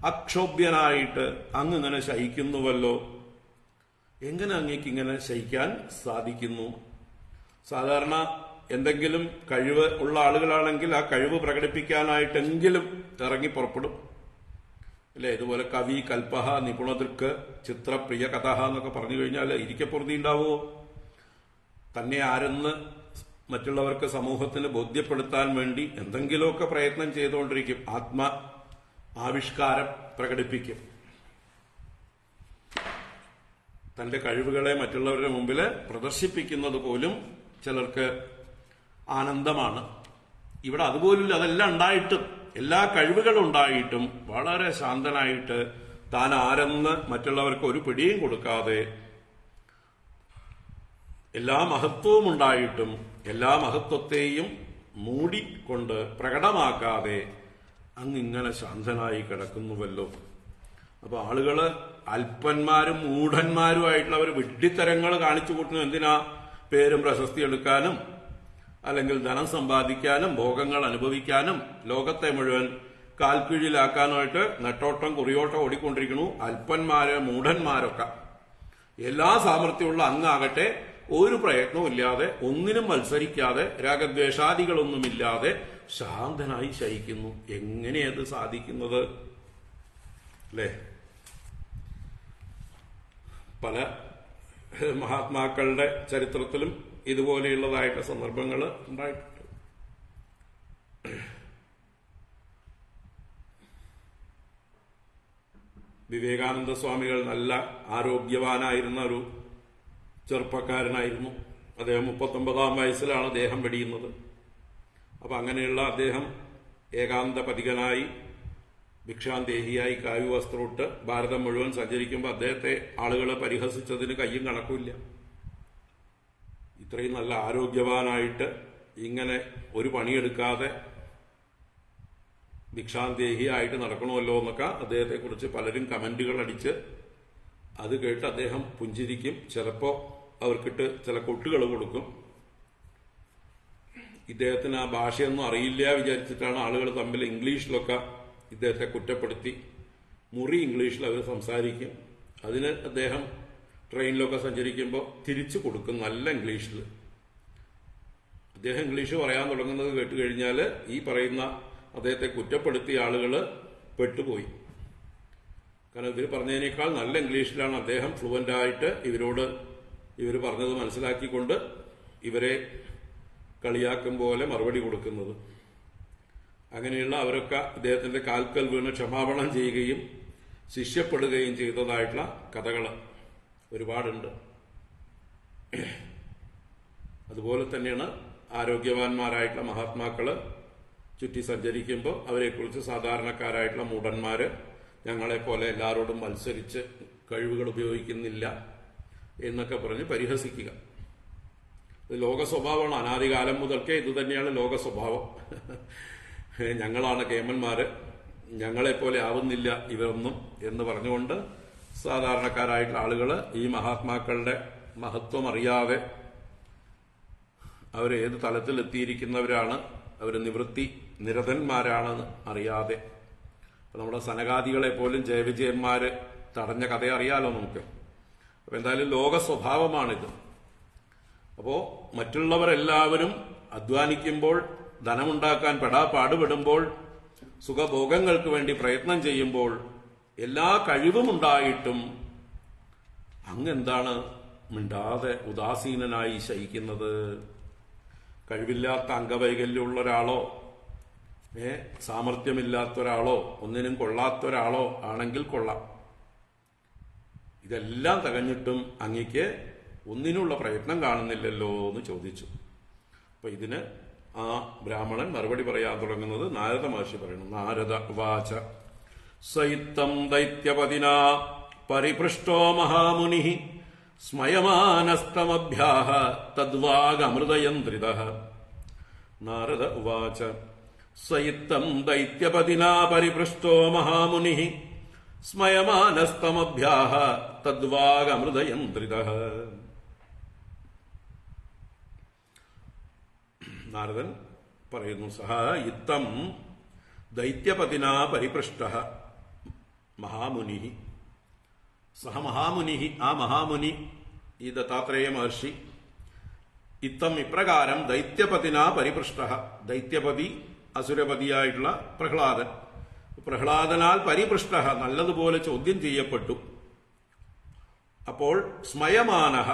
അക്ഷോഭ്യനായിട്ട് അങ്ങ് ഇങ്ങനെ ശയിക്കുന്നുവല്ലോ. എങ്ങനെ അങ്ങേക്ക് ഇങ്ങനെ ശയിക്കാൻ സാധിക്കുന്നു? സാധാരണ എന്തെങ്കിലും കഴിവ് ഉള്ള ആളുകളാണെങ്കിൽ ആ കഴിവ് പ്രകടിപ്പിക്കാനായിട്ടെങ്കിലും ഇറങ്ങി പുറപ്പെടും അല്ലെ. ഇതുപോലെ കവി, കൽപ്പഹ, നിപുണദൃക്ക്, ചിത്രപ്രിയ കഥ എന്നൊക്കെ പറഞ്ഞു കഴിഞ്ഞാൽ ഇരിക്കപ്പുറത്തി ഉണ്ടാവുമോ? തന്നെ ആരെന്ന് മറ്റുള്ളവർക്ക് സമൂഹത്തിന് ബോധ്യപ്പെടുത്താൻ വേണ്ടി എന്തെങ്കിലുമൊക്കെ പ്രയത്നം ചെയ്തുകൊണ്ടിരിക്കും, ആത്മ ആവിഷ്കാരം പ്രകടിപ്പിക്കും. തന്റെ കഴിവുകളെ മറ്റുള്ളവരുടെ മുമ്പിൽ പ്രദർശിപ്പിക്കുന്നത് പോലും ചിലർക്ക് ആനന്ദമാണ്. ഇവിടെ അതുപോലും അതെല്ലാം ഉണ്ടായിട്ടും, എല്ലാ കഴിവുകളും ഉണ്ടായിട്ടും വളരെ ശാന്തനായിട്ട് താൻ ആരെന്ന് മറ്റുള്ളവർക്ക് ഒരു പിടിയും കൊടുക്കാതെ, എല്ലാ മഹത്വവും ഉണ്ടായിട്ടും എല്ലാ മഹത്വത്തെയും മൂടിക്കൊണ്ട് പ്രകടമാക്കാതെ അങ്ങിങ്ങനെ ശാന്തനായി കിടക്കുന്നുവല്ലോ. അപ്പൊ ആളുകള് അല്പന്മാരും മൂഢന്മാരുമായിട്ടുള്ളവർ വിഡ്ഢിത്തരങ്ങൾ കാണിച്ചു കൂട്ടുന്നു. എന്തിനാ? പേരും പ്രശസ്തി എടുക്കാനും അല്ലെങ്കിൽ ധനം സമ്പാദിക്കാനും ഭോഗങ്ങൾ അനുഭവിക്കാനും ലോകത്തെ മുഴുവൻ കാൽക്കീഴിലാക്കാനായിട്ട് നെട്ടോട്ടം കുറിയോട്ടം ഓടിക്കൊണ്ടിരിക്കുന്നു അല്പന്മാര്, മൂഢന്മാരൊക്കെ. എല്ലാ സാമർഥ്യമുള്ള അങ്ങാകട്ടെ ഒരു പ്രയത്നവും ഇല്ലാതെ, ഒന്നിനും മത്സരിക്കാതെ, രാഗദ്വേഷാദികളൊന്നുമില്ലാതെ ശാന്തനായി ശയിക്കുന്നു. എങ്ങനെയത് സാധിക്കുന്നത്? അല്ലേ? പല മഹാത്മാക്കളുടെ ചരിത്രത്തിലും ഇതുപോലെയുള്ളതായിട്ട് സന്ദർഭങ്ങൾ ഉണ്ടായിട്ടുണ്ട്. വിവേകാനന്ദ സ്വാമികൾ നല്ല ആരോഗ്യവാനായിരുന്ന ഒരു ചെറുപ്പക്കാരനായിരുന്നു. അദ്ദേഹം 39-ാം വയസ്സിലാണ് ദേഹം വെടിയുന്നത്. അപ്പൊ അങ്ങനെയുള്ള അദ്ദേഹം ഏകാന്ത പതികനായി ഭിക്ഷാന്തേഹിയായി കാവ്യവസ്ത്രമിട്ട് ഭാരതം മുഴുവൻ സഞ്ചരിക്കുമ്പോൾ അദ്ദേഹത്തെ ആളുകളെ പരിഹസിച്ചതിന് കയ്യും കണക്കുമില്ല. ഇത്രയും നല്ല ആരോഗ്യവാനായിട്ട് ഇങ്ങനെ ഒരു പണിയെടുക്കാതെ ഭിക്ഷാന്തേഹിയായിട്ട് നടക്കണമല്ലോ എന്നൊക്കെ അദ്ദേഹത്തെക്കുറിച്ച് പലരും കമന്റുകൾ അടിച്ച് അത് കേട്ട് അദ്ദേഹം പുഞ്ചിരിക്കും. ചിലപ്പോൾ അവർക്കിട്ട് ചില കൊട്ടുകൾ കൊടുക്കും. ഇദ്ദേഹത്തിന് ആ ഭാഷയൊന്നും അറിയില്ല വിചാരിച്ചിട്ടാണ് ആളുകൾ തമ്മിൽ ഇംഗ്ലീഷിലൊക്കെ ഇദ്ദേഹത്തെ കുറ്റപ്പെടുത്തി മുറി ഇംഗ്ലീഷിൽ അവർ സംസാരിക്കും. അതിന് അദ്ദേഹം ട്രെയിനിലൊക്കെ സഞ്ചരിക്കുമ്പോൾ തിരിച്ചു കൊടുക്കും നല്ല ഇംഗ്ലീഷിൽ. അദ്ദേഹം ഇംഗ്ലീഷ് പറയാൻ തുടങ്ങുന്നത് കേട്ട് കഴിഞ്ഞാൽ ഈ പറയുന്ന അദ്ദേഹത്തെ കുറ്റപ്പെടുത്തിയ ആളുകൾ പെട്ടുപോയി. കാരണം ഇവർ പറഞ്ഞതിനേക്കാൾ നല്ല ഇംഗ്ലീഷിലാണ് അദ്ദേഹം ഫ്ലുവൻ്റായിട്ട് ഇവർ പറഞ്ഞത് മനസ്സിലാക്കിക്കൊണ്ട് ഇവരെ കളിയാക്കും പോലെ മറുപടി കൊടുക്കുന്നത്. അങ്ങനെയുള്ള അവരൊക്കെ ഇദ്ദേഹത്തിന്റെ കാൽക്കൽ വീണ് ക്ഷമാപണം ചെയ്യുകയും ശിഷ്യപ്പെടുകയും ചെയ്തതായിട്ടുള്ള കഥകൾ ഒരുപാടുണ്ട്. അതുപോലെ തന്നെയാണ് ആരോഗ്യവാന്മാരായിട്ടുള്ള മഹാത്മാക്കള് ചുറ്റി സഞ്ചരിക്കുമ്പോൾ അവരെക്കുറിച്ച് സാധാരണക്കാരായിട്ടുള്ള മൂഢന്മാര് ഞങ്ങളെപ്പോലെ എല്ലാവരോടും മത്സരിച്ച് കഴിവുകൾ ഉപയോഗിക്കുന്നില്ല എന്നൊക്കെ പറഞ്ഞ് പരിഹസിക്കുക. ഇത് ലോക സ്വഭാവമാണ്. അനാദികാലം മുതൽക്കേ ഇത് തന്നെയാണ് ലോക സ്വഭാവം. ഞങ്ങളാണ് കേമന്മാര്, ഞങ്ങളെപ്പോലെ ആവുന്നില്ല ഇവരൊന്നും എന്ന് പറഞ്ഞുകൊണ്ട് സാധാരണക്കാരായിട്ടുള്ള ആളുകൾ ഈ മഹാത്മാക്കളുടെ മഹത്വം അറിയാതെ അവർ ഏത് തലത്തിൽ എത്തിയിരിക്കുന്നവരാണ്, അവർ നിരതന്മാരാണെന്ന് അറിയാതെ. നമ്മുടെ സനകാദികളെ പോലും ജയവിജയന്മാര് തടഞ്ഞ കഥ അറിയാലോ നമുക്ക്. അപ്പൊ എന്തായാലും ലോക സ്വഭാവമാണിത്. അപ്പോ മറ്റുള്ളവരെല്ലാവരും അധ്വാനിക്കുമ്പോൾ, ധനമുണ്ടാക്കാൻ പാടുപെടുമ്പോൾ, സുഖഭോഗങ്ങൾക്ക് വേണ്ടി പ്രയത്നം ചെയ്യുമ്പോൾ, എല്ലാ കഴിവുമുണ്ടായിട്ടും അങ്ങെന്താണ് മിണ്ടാതെ ഉദാസീനനായി ശയിക്കുന്നത്? കഴിവില്ലാത്ത അംഗവൈകല്യമുള്ള ഒരാളോ സാമർഥ്യമില്ലാത്ത ഒരാളോ ഒന്നിനും കൊള്ളാത്ത ഒരാളോ ആണെങ്കിൽ കൊള്ളാം. ഇതെല്ലാം തികഞ്ഞിട്ടും അങ്ങയ്ക്ക് ഒന്നിനുള്ള പ്രയത്നം കാണുന്നില്ലല്ലോ എന്ന് ചോദിച്ചു. അപ്പൊ ഇതിന് ആ ബ്രാഹ്മണൻ മറുപടി പറയാൻ തുടങ്ങുന്നത് നാരദ മഹർഷി പറയുന്നു. നാരദ വാച സയിത്തം ദൈത്യപതിനാ പരിപൃഷ്ടോ മഹാമുനി സ്മയമാനസ്തമഭ്യാഹ തദ്വാഗമൃതയന്ത്രിതഃ. നാരദ ഉവാച സയിത്തം ദൈത്യപതിനാ പരിപൃഷ്ടോ മഹാമുനി സ്മയമാനസ്തമഭ്യാഹ തദ്വാഗമൃതയന്ത്രിതഃ. നാരദൻ പറയുന്നു, സഹ ഇത്തം ദൈത്യപതിനാ പരിപൃഷ്ടഃ മഹാമുനി. സഹ മഹാമുനി, ആ മഹാമുനി ഈ ദത്താത്രേയ മഹർഷി, ഇത്തം ഇപ്രകാരം ദൈത്യപതിനാ പരിപൃഷ്ടഃ, ദൈത്യപതി അസുരപതിയായിട്ടുള്ള പ്രഹ്ലാദൻ, പ്രഹ്ലാദനാൽ പരിപൃഷ്ടഃ നല്ലതുപോലെ ചോദ്യം ചെയ്യപ്പെട്ടു. അപ്പോൾ സ്മയമാനഃ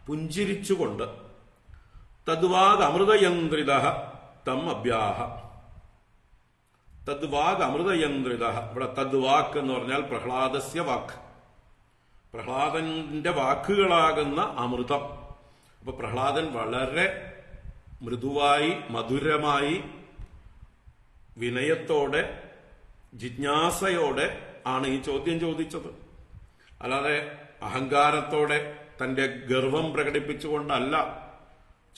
പുഞ്ചിരിച്ചുകൊണ്ട്, തദ്വാഗ് അമൃതയന്ത്രിതഃ തം അഭ്യാഹ. തദ്വാഗ് അമൃതയന്ത്രിതഃ, ഇവിടെ തദ്വാക്ക് എന്ന് പറഞ്ഞാൽ പ്രഹ്ലാദസ്യ വാക്ക്, പ്രഹ്ലാദന്റെ വാക്കുകളാകുന്ന അമൃതം. അപ്പൊ പ്രഹ്ലാദൻ വളരെ മൃദുവായി മധുരമായി വിനയത്തോടെ ജിജ്ഞാസയോടെ ആണ് ഈ ചോദ്യം ചോദിച്ചത്. അല്ലാതെ അഹങ്കാരത്തോടെ തന്റെ ഗർവം പ്രകടിപ്പിച്ചുകൊണ്ടല്ല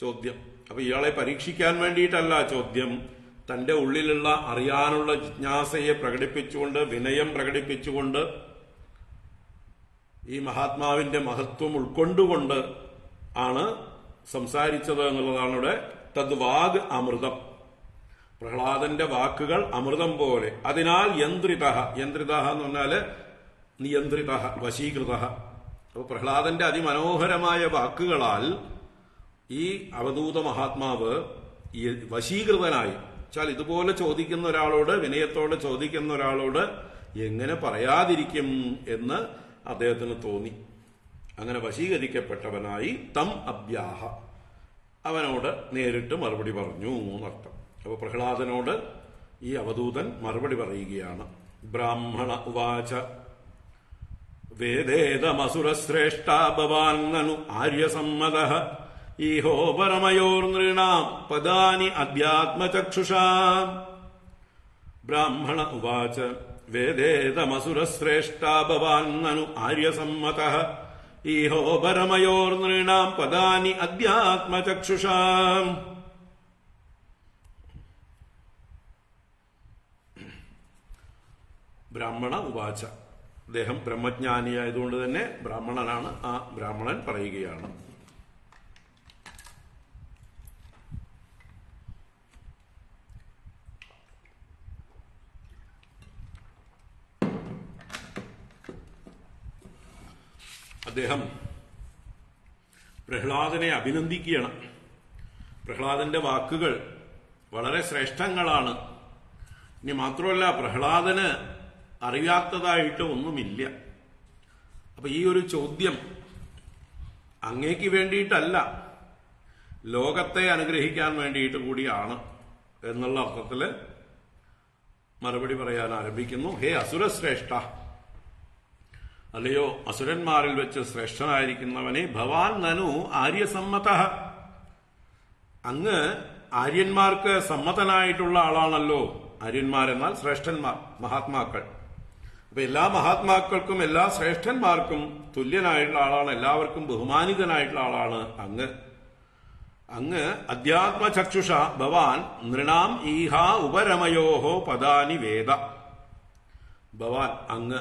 ചോദ്യം. അപ്പൊ ഇയാളെ പരീക്ഷിക്കാൻ വേണ്ടിയിട്ടല്ല ചോദ്യം, തന്റെ ഉള്ളിലുള്ള അറിയാനുള്ള ജിജ്ഞാസയെ പ്രകടിപ്പിച്ചുകൊണ്ട്, വിനയം പ്രകടിപ്പിച്ചുകൊണ്ട്, ഈ മഹാത്മാവിന്റെ മഹത്വം ഉൾക്കൊണ്ടുകൊണ്ട് ആണ് സംസാരിച്ചത് എന്നുള്ളതാണ് ഇവിടെ. തദ്വാഗ് അമൃതം, പ്രഹ്ലാദന്റെ വാക്കുകൾ അമൃതം പോലെ. അതിനാൽ യന്ത്രിത, യന്ത്രിത എന്ന് പറഞ്ഞാല് നിയന്ത്രിത, വശീകൃത. അപ്പൊ പ്രഹ്ലാദന്റെ അതിമനോഹരമായ വാക്കുകളാൽ ഈ അവധൂത മഹാത്മാവ് വശീകൃതനായി. വെച്ചാൽ ഇതുപോലെ ചോദിക്കുന്ന ഒരാളോട്, വിനയത്തോടെ ചോദിക്കുന്ന ഒരാളോട് എങ്ങനെ പറയാതിരിക്കും എന്ന് അദ്ദേഹത്തിന് തോന്നി. അങ്ങനെ വശീകരിക്കപ്പെട്ടവനായി തം അഭ്യാഹ, അവനോട് നേരിട്ട് മറുപടി പറഞ്ഞു എന്നർത്ഥം. അപ്പൊ പ്രഹ്ലാദനോട് ഈ അവധൂതൻ മറുപടി പറയുകയാണ്. ബ്രാഹ്മണ ഉവാച വേദേതമസുരശ്രേഷ്ഠാ ഭവാൻ നനു ആര്യസമ്മതഃ ഈഹോ പരമയോർനൃണാം പദാനി അധ്യാത്മചക്ഷുഷാ. ബ്രാഹ്മണ ഉവാച വേദേതമസുരശ്രേഷ്ഠാ ഭവാൻ നനു ആര്യസമ്മതഃ ഈഹോ പരമയോർനൃണാം പദാനി അധ്യാത്മചക്ഷുഷാ. ബ്രാഹ്മണ ഉവാച, അദ്ദേഹം ബ്രഹ്മജ്ഞാനിയായതുകൊണ്ട് തന്നെ ബ്രാഹ്മണനാണ്. ആ ബ്രാഹ്മണൻ പറയുകയാണ്, അദ്ദേഹം പ്രഹ്ലാദനെ അഭിനന്ദിക്കുകയാണ്. പ്രഹ്ലാദന്റെ വാക്കുകൾ വളരെ ശ്രേഷ്ഠങ്ങളാണ്. ഇനി മാത്രമല്ല, പ്രഹ്ലാദന് അറിയാത്തതായിട്ട് ഒന്നുമില്ല. അപ്പൊ ഈ ഒരു ചോദ്യം അങ്ങേക്ക് വേണ്ടിയിട്ടല്ല, ലോകത്തെ അനുഗ്രഹിക്കാൻ വേണ്ടിയിട്ട് കൂടിയാണ് എന്നുള്ള അർത്ഥത്തില് മറുപടി പറയാൻ ആരംഭിക്കുന്നു. ഹേ അസുരശ്രേഷ്ഠ, അല്ലയോ അസുരന്മാരിൽ വെച്ച് ശ്രേഷ്ഠനായിരിക്കുന്നവനെ, ഭവാൻ നനു ആര്യസമ്മത, അങ്ങ് ആര്യന്മാർക്ക് സമ്മതനായിട്ടുള്ള ആളാണല്ലോ. ആര്യന്മാരെന്നാൽ ശ്രേഷ്ഠന്മാർ, മഹാത്മാക്കൾ. അപ്പൊ എല്ലാ മഹാത്മാക്കൾക്കും എല്ലാ ശ്രേഷ്ഠന്മാർക്കും തുല്യനായിട്ടുള്ള ആളാണ്, എല്ലാവർക്കും ബഹുമാനിതനായിട്ടുള്ള ആളാണ് അങ്ങ്. അങ്ങ് അധ്യാത്മചക്ഷുഷ ഭവാൻ നൃണാം ഈഹാ ഉപരമയോഹോ പദാനി വേദ. ഭവാൻ അങ്ങ്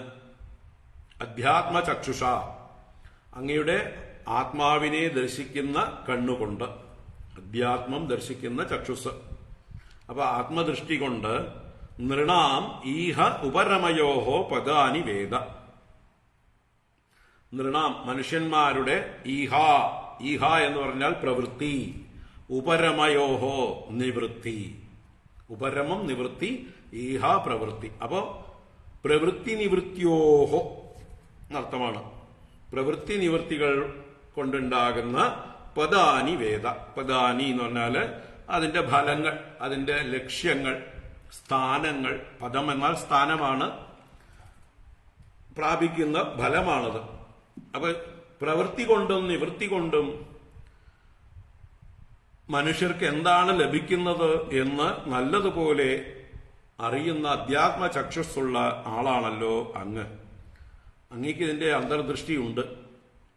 അധ്യാത്മചക്ഷുഷ, അങ്ങയുടെ ആത്മാവിനെ ദർശിക്കുന്ന കണ്ണുകൊണ്ട്, അധ്യാത്മം ദർശിക്കുന്ന ചക്ഷുസ്. അപ്പൊ ആത്മദൃഷ്ടി കൊണ്ട് നൃണാം ഈഹ ഉപരമയോഹോ പദാനി വേദ. നൃണാം മനുഷ്യന്മാരുടെ ഈഹ, ഈഹ എന്ന് പറഞ്ഞാൽ പ്രവൃത്തി, ഉപരമയോഹോ നിവൃത്തി, ഉപരമം നിവൃത്തി, ഈഹ പ്രവൃത്തി. അപ്പോ പ്രവൃത്തി നിവൃത്തിയോഹോ എന്നർത്ഥമാണ്. പ്രവൃത്തി നിവൃത്തികൾ കൊണ്ടുണ്ടാകുന്ന പദാനി വേദ. പദാനി എന്ന് പറഞ്ഞാല് അതിന്റെ ഫലങ്ങൾ, അതിന്റെ ലക്ഷ്യങ്ങൾ, സ്ഥാനങ്ങൾ. പദം എന്നാൽ സ്ഥാനമാണ്, പ്രാപിക്കുന്ന ഫലമാണത്. അപ്പൊ പ്രവൃത്തി കൊണ്ടും നിവൃത്തി കൊണ്ടും മനുഷ്യർക്ക് എന്താണ് ലഭിക്കുന്നത് എന്ന് നല്ലതുപോലെ അറിയുന്ന അധ്യാത്മ ചക്ഷുസ്സുള്ള ആളാണല്ലോ അങ്ങ്. അങ്ങേക്ക് ഇതിന്റെ അന്തർദൃഷ്ടിയുണ്ട്.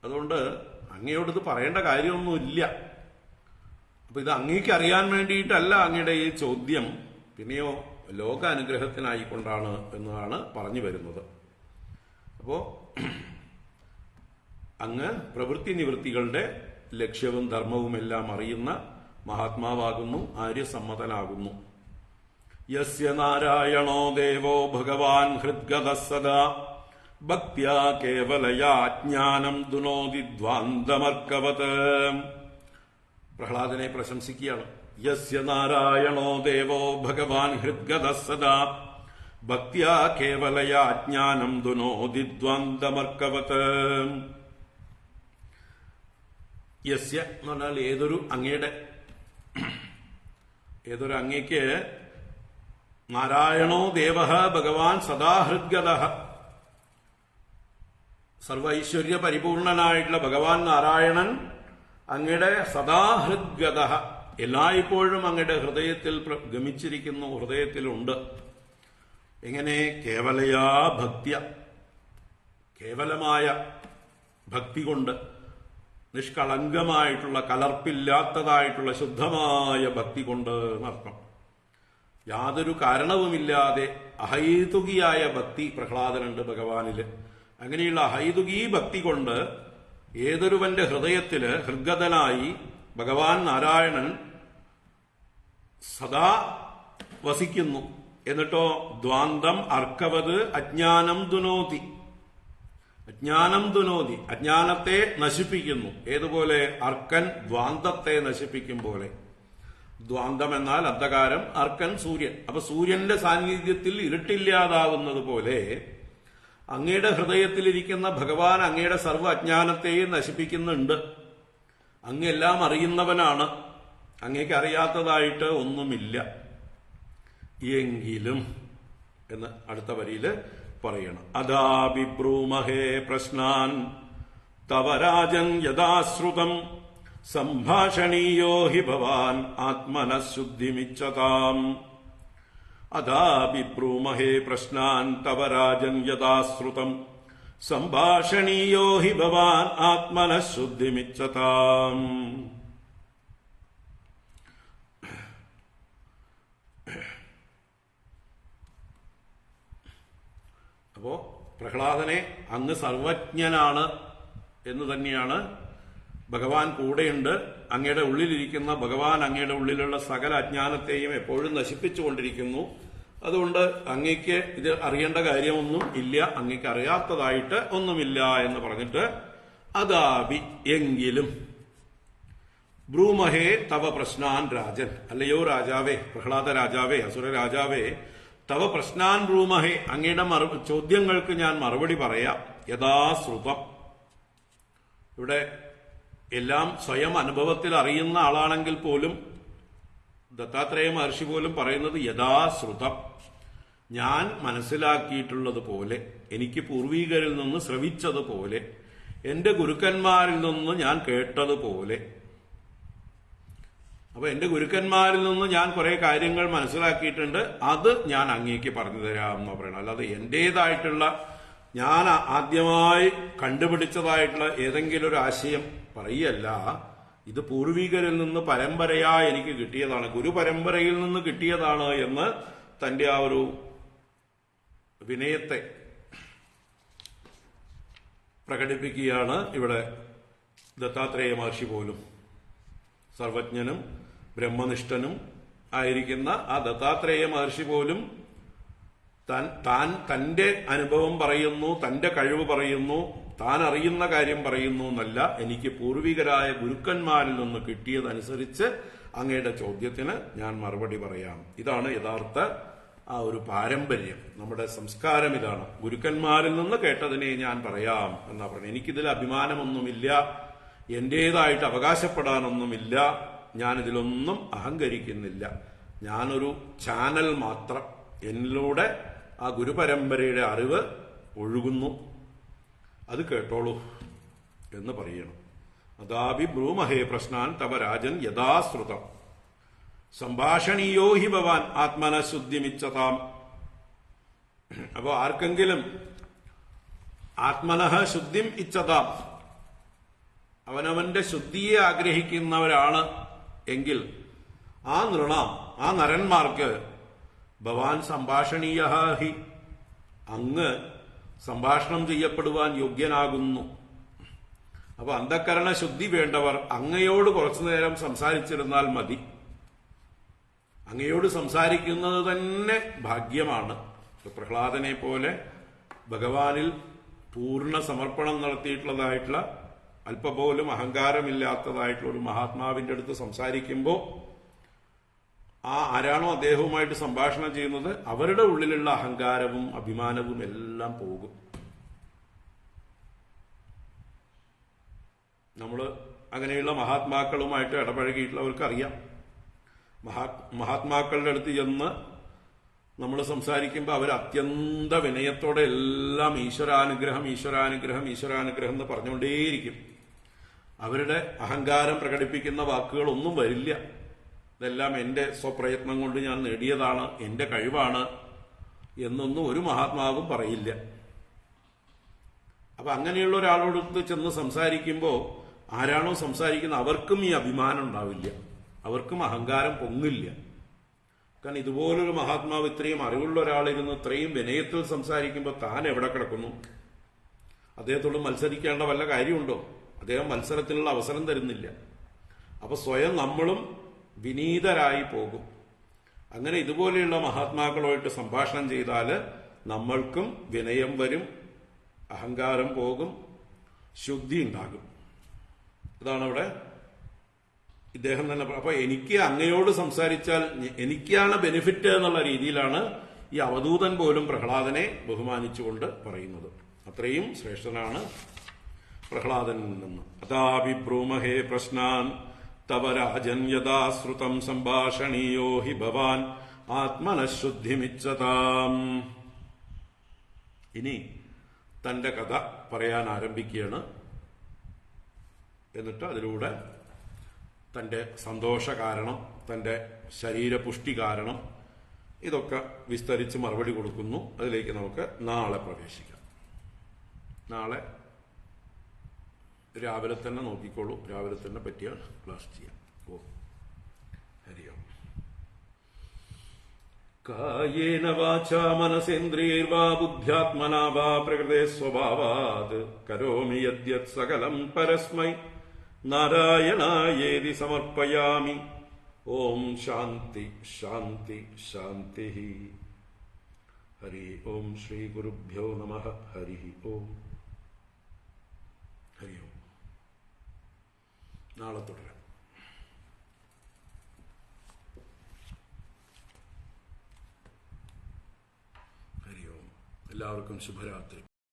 അതുകൊണ്ട് അങ്ങയോടിത് പറയേണ്ട കാര്യമൊന്നുമില്ല. അപ്പൊ ഇത് അങ്ങേക്ക് അറിയാൻ വേണ്ടിയിട്ടല്ല അങ്ങയുടെ ഈ ചോദ്യം, പിന്നെയോ ലോക അനുഗ്രഹത്തിനായിക്കൊണ്ടാണ് എന്നതാണ് പറഞ്ഞു വരുന്നത്. അപ്പോ അങ്ങ് പ്രവൃത്തി നിവൃത്തികളുടെ ലക്ഷ്യവും ധർമ്മവും എല്ലാം അറിയുന്ന മഹാത്മാവാകുന്നു, ആര്യസമ്മതനാകുന്നു. യസ്യ നാരായണോ ദേവോ ഭഗവാൻ ഹൃദ്ഗതഃ സദാ ഭക്ത്യാ കേവലയാ ജ്ഞാനം ദുനോതി ധ്വാന്തമർക്കവത്. പ്രഹ്ലാദനെ പ്രശംസിക്കുകയാണ്. യസ്യ നാരായണോ ദേവോ ഭഗവാൻ ഹൃദ്ഗതഃ സദാ ഭക്ത്യാ കേവലയാ ജ്ഞാനം ദുനോതി ധ്വാന്തമർക്കവത്. യസ്യ എന്ന് പറഞ്ഞാൽ ഏതൊരു അങ്ങയ്ക്ക് നാരായണോ ദേവഃ ഭഗവാൻ സദാ ഹൃദ്ഗതഃ, സർവ ഐശ്വര്യ പരിപൂർണനായിട്ടുള്ള ഭഗവാൻ നാരായണൻ അങ്ങയുടെ സദാ ഹൃദ്ഗതഃ, എല്ലായ്പ്പോഴും അങ്ങയുടെ ഹൃദയത്തിൽ ഗമിച്ചിരിക്കുന്നു, ഹൃദയത്തിലുണ്ട്. എങ്ങനെ? കേവലയാ ഭക്ത്യ, കേവലമായ ഭക്തി കൊണ്ട്, നിഷ്കളങ്കമായിട്ടുള്ള, കലർപ്പില്ലാത്തതായിട്ടുള്ള ശുദ്ധമായ ഭക്തി കൊണ്ട് എന്നർത്ഥം. യാതൊരു കാരണവുമില്ലാതെ അഹൈതുകിയായ ഭക്തി പ്രഹ്ലാദനുണ്ട് ഭഗവാനില്. അങ്ങനെയുള്ള അഹൈതുകീ ഭക്തി കൊണ്ട് ഏതൊരുവന്റെ ഹൃദയത്തില് ഹൃദ്ഗതനായി ഭഗവാൻ നാരായണൻ സദാ വസിക്കുന്നു. എന്നിട്ടോ ദ്വാന്തം അർക്കവത് അജ്ഞാനം ദുനോതി, അജ്ഞാനം ദുനോതി, അജ്ഞാനത്തെ നശിപ്പിക്കുന്നു. ഏതുപോലെ? അർക്കൻ ദ്വാന്തത്തെ നശിപ്പിക്കും പോലെ. ദ്വാന്തം എന്നാൽ അന്ധകാരം, അർക്കൻ സൂര്യൻ. അപ്പൊ സൂര്യന്റെ സാന്നിധ്യത്തിൽ ഇരുട്ടില്ലാതാവുന്നത് പോലെ അങ്ങയുടെ ഹൃദയത്തിലിരിക്കുന്ന ഭഗവാൻ അങ്ങയുടെ സർവ്വ അജ്ഞാനത്തെയും നശിപ്പിക്കുന്നുണ്ട്. അങ്ങെല്ലാം അറിയുന്നവനാണ്, അങ്ങേക്ക് അറിയാത്തതായിട്ട് ഒന്നുമില്ല. എങ്കിലും എന്ന് അടുത്ത വരിയില് പറയണം. അദാബിബ്രൂമഹേ പ്രശ്നാൻ തവ Rajan യഥാശ്രുതം സംഭാഷണീയോ he Bhawan ആത്മനഃശുദ്ധിമിച്ഛതാം. അദാബിബ്രൂമഹേ പ്രശ്നാൻ tawa Rajan യഥാശ്രുതം സംഭാഷണീയോ he ഭവാൻ ആത്മനഃശുദ്ധിമിച്ഛതാം. അപ്പോ പ്രഹ്ലാദനെ അങ്ങ് സർവജ്ഞനാണ് എന്ന് തന്നെയാണ്, ഭഗവാൻ കൂടെയുണ്ട്, അങ്ങയുടെ ഉള്ളിലിരിക്കുന്ന ഭഗവാൻ അങ്ങയുടെ ഉള്ളിലുള്ള സകല അജ്ഞാനത്തെയും എപ്പോഴും നശിപ്പിച്ചുകൊണ്ടിരിക്കുന്നു. അതുകൊണ്ട് അങ്ങയ്ക്ക് ഇത് അറിയേണ്ട കാര്യമൊന്നും ഇല്ല, അങ്ങയ്ക്ക് അറിയാത്തതായിട്ട് ഒന്നുമില്ല എന്ന് പറഞ്ഞിട്ട് അതാപി എങ്കിലും ബ്രൂമഹേ തവ പ്രശ്നാൻ രാജൻ, അല്ലയോ രാജാവേ, പ്രഹ്ലാദ രാജാവേ, അസുര രാജാവേ, തവ പ്രശ്നാൻ ബ്രൂമഹേ, അങ്ങയുടെ ചോദ്യങ്ങൾക്ക് ഞാൻ മറുപടി പറയാം. യഥാശ്രുതം. ഇവിടെ എല്ലാം സ്വയം അനുഭവത്തിൽ അറിയുന്ന ആളാണെങ്കിൽ പോലും ദത്താത്രേയ മഹർഷി പോലും പറയുന്നത് യഥാശ്രുതം, ഞാൻ മനസ്സിലാക്കിയിട്ടുള്ളതുപോലെ, എനിക്ക് പൂർവീകരിൽ നിന്ന് ശ്രവിച്ചതുപോലെ, എന്റെ ഗുരുക്കന്മാരിൽ നിന്ന് ഞാൻ കേട്ടതുപോലെ. അപ്പൊ എന്റെ ഗുരുക്കന്മാരിൽ നിന്ന് ഞാൻ കുറെ കാര്യങ്ങൾ മനസ്സിലാക്കിയിട്ടുണ്ട്, അത് ഞാൻ അങ്ങേക്ക് പറഞ്ഞു തരാം എന്ന് പറയണം. അല്ലാതെ എന്റേതായിട്ടുള്ള, ഞാൻ ആദ്യമായി കണ്ടുപിടിച്ചതായിട്ടുള്ള ഏതെങ്കിലും ഒരു ആശയം പറയല്ല. ഇത് പൂർവികരിൽ നിന്ന് പരമ്പരയായി എനിക്ക് കിട്ടിയതാണ്, ഗുരുപരമ്പരയിൽ നിന്ന് കിട്ടിയതാണ് എന്ന് തന്റെ ആ ഒരു വിനയത്തെ പ്രകടിപ്പിക്കുകയാണ് ഇവിടെ ദത്താത്രേയ മഹർഷി പോലും. സർവജ്ഞനും ബ്രഹ്മനിഷ്ഠനും ആയിരിക്കുന്ന ആ ദത്താത്രേയ മഹർഷി പോലും തന്റെ അനുഭവം പറയുന്നു, തന്റെ കഴിവ് പറയുന്നു, താൻ അറിയുന്ന കാര്യം പറയുന്നു എന്നല്ല, എനിക്ക് പൂർവികരായ ഗുരുക്കന്മാരിൽ നിന്ന് കിട്ടിയതനുസരിച്ച് അങ്ങയുടെ ചോദ്യത്തിന് ഞാൻ മറുപടി പറയാം. ഇതാണ് യഥാർത്ഥ ആ ഒരു പാരമ്പര്യം. നമ്മുടെ സംസ്കാരം ഇതാണ്. ഗുരുക്കന്മാരിൽ നിന്ന് കേട്ടതിനെ ഞാൻ പറയാം എന്നാ പറയുന്നത്. എനിക്കിതിൽ അഭിമാനമൊന്നുമില്ല, എന്റേതായിട്ട് അവകാശപ്പെടാനൊന്നുമില്ല, ഞാനിതിലൊന്നും അഹങ്കരിക്കുന്നില്ല. ഞാനൊരു ചാനൽ മാത്രം. എന്നിലൂടെ ആ ഗുരുപരമ്പരയുടെ അറിവ് ഒഴുകുന്നു, അത് കേട്ടോളൂ എന്ന് പറയണം. അതാപി ബ്രൂമഹേ പ്രശ്നാൻ തവ രാജൻ യഥാശ്രുതം സംഭാഷണീയോ ഹി ഭവാൻ ആത്മനഃശുദ്ധിമിച്ഛതാം. അപ്പോ ആർക്കെങ്കിലും ആത്മനഃ ശുദ്ധിം ഇച്ഛതാം, അവനവന്റെ ശുദ്ധിയെ ആഗ്രഹിക്കുന്നവരാണ് എങ്കിൽ ആ നൃണാം, ആ നരന്മാർക്ക് ഭവാൻ സംഭാഷണീയ ഹി, അങ്ങ് സംഭാഷണം ചെയ്യപ്പെടുവാൻ യോഗ്യനാകുന്നു. അപ്പൊ അന്ധക്കരണ ശുദ്ധി വേണ്ടവർ അങ്ങയോട് കുറച്ചു നേരം സംസാരിച്ചിരുന്നാൽ മതി. അങ്ങയോട് സംസാരിക്കുന്നത് തന്നെ ഭാഗ്യമാണ്. പ്രഹ്ലാദനെ പോലെ ഭഗവാനിൽ പൂർണ്ണ സമർപ്പണം നടത്തിയിട്ടുള്ളതായിട്ടുള്ള, അല്പപോലും അഹങ്കാരമില്ലാത്തതായിട്ടുള്ള ഒരു മഹാത്മാവിന്റെ അടുത്ത് സംസാരിക്കുമ്പോൾ ആരാണോ അദ്ദേഹവുമായിട്ട് സംഭാഷണം ചെയ്യുന്നത്, അവരുടെ ഉള്ളിലുള്ള അഹങ്കാരവും അഭിമാനവും എല്ലാം പോകും. നമ്മൾ അങ്ങനെയുള്ള മഹാത്മാക്കളുമായിട്ട് ഇടപഴകിയിട്ടുള്ളവർക്കറിയാം. മഹാത്മാക്കളുടെ അടുത്ത് ചെന്ന് നമ്മൾ സംസാരിക്കുമ്പോൾ അവർ അത്യന്ത വിനയത്തോടെ എല്ലാം ഈശ്വരാനുഗ്രഹം ഈശ്വരാനുഗ്രഹം ഈശ്വരാനുഗ്രഹം എന്ന് പറഞ്ഞുകൊണ്ടേയിരിക്കും. അവരുടെ അഹങ്കാരം പ്രകടിപ്പിക്കുന്ന വാക്കുകളൊന്നും വരില്ല. ഇതെല്ലാം എന്റെ സ്വപ്രയത്നം കൊണ്ട് ഞാൻ നേടിയതാണ്, എന്റെ കഴിവാണ് എന്നൊന്നും ഒരു മഹാത്മാവും പറയില്ല. അപ്പൊ അങ്ങനെയുള്ള ഒരാളോടൊത്ത് ചെന്ന് സംസാരിക്കുമ്പോൾ ആരാണോ സംസാരിക്കുന്നത് അവർക്കും ഈ അഭിമാനം ഉണ്ടാവില്ല, അവർക്കും അഹങ്കാരം പൊങ്ങില്ല. കാരണം ഇതുപോലൊരു മഹാത്മാവ് ഇത്രയും അറിവുള്ള ഒരാളിരുന്ന് ഇത്രയും വിനയത്തിൽ സംസാരിക്കുമ്പോൾ താൻ എവിടെ കിടക്കുന്നു? അദ്ദേഹത്തോട് മത്സരിക്കേണ്ട വല്ല കാര്യമുണ്ടോ? അദ്ദേഹം മത്സരത്തിനുള്ള അവസരം തരുന്നില്ല. അപ്പൊ സ്വയം നമ്മളും വിനീതരായി പോകും. അങ്ങനെ ഇതുപോലെയുള്ള മഹാത്മാക്കളുമായിട്ട് സംഭാഷണം ചെയ്താൽ നമ്മൾക്കും വിനയം വരും, അഹങ്കാരം പോകും, ശുദ്ധി ഉണ്ടാകും. ഇതാണ് ഇവിടെ ഇദ്ദേഹം തന്നെ. അപ്പൊ എനിക്ക് അങ്ങയോട് സംസാരിച്ചാൽ എനിക്കാണ് ബെനിഫിറ്റ് എന്നുള്ള രീതിയിലാണ് ഈ അവധൂതൻ പോലും പ്രഹ്ലാദനെ ബഹുമാനിച്ചുകൊണ്ട് പറയുന്നത്. അത്രയും ശ്രേഷ്ഠനാണ് പ്രഹ്ലാദനിൽ നിന്ന്. അതാപി ബ്രൂമഹേ പ്രശ്നാൻ തവ രാജൻ യഥാശ്രുതം സംഭാഷണീയോ ഹി ഭവാൻ ആത്മനഃശുദ്ധിമിച്ഛതാം. ഇനി തന്റെ കഥ പറയാൻ ആരംഭിക്കുകയാണ്. എന്നിട്ട് അതിലൂടെ തന്റെ സന്തോഷ കാരണം, തന്റെ ശരീരപുഷ്ടി കാരണം, ഇതൊക്കെ വിസ്തരിച്ച് മറുപടി കൊടുക്കുന്നു. അതിലേക്ക് നമുക്ക് നാളെ പ്രവേശിക്കാം. നാളെ രാവിലെ തന്നെ നോക്കിക്കോളൂ, രാവിലെ തന്നെ പറ്റിയ ക്ലാസ് ചെയ്യാം. ഓ ഹരി ഓം. കായേന വാചാ മനസേന്ദ്രിയൈർവാ ബുദ്ധ്യാത്മനാ വാ പ്രകൃതേ സ്വഭാവാത് കരോമി യദ്യത് സകലം പരസ്മൈ നാരായണായേതി സമർപ്പയാമി. ഓം ശാന്തി ശാന്തി ശാന്തി. ഹരി ഓം. ശ്രീ ഗുരുഭ്യോ നമഃ. ഹരി ഓം. ഹരി ഓം. നാളെ തുടരാം. ഹരി ഓം. എല്ലാവർക്കും ശുഭരാത്രി.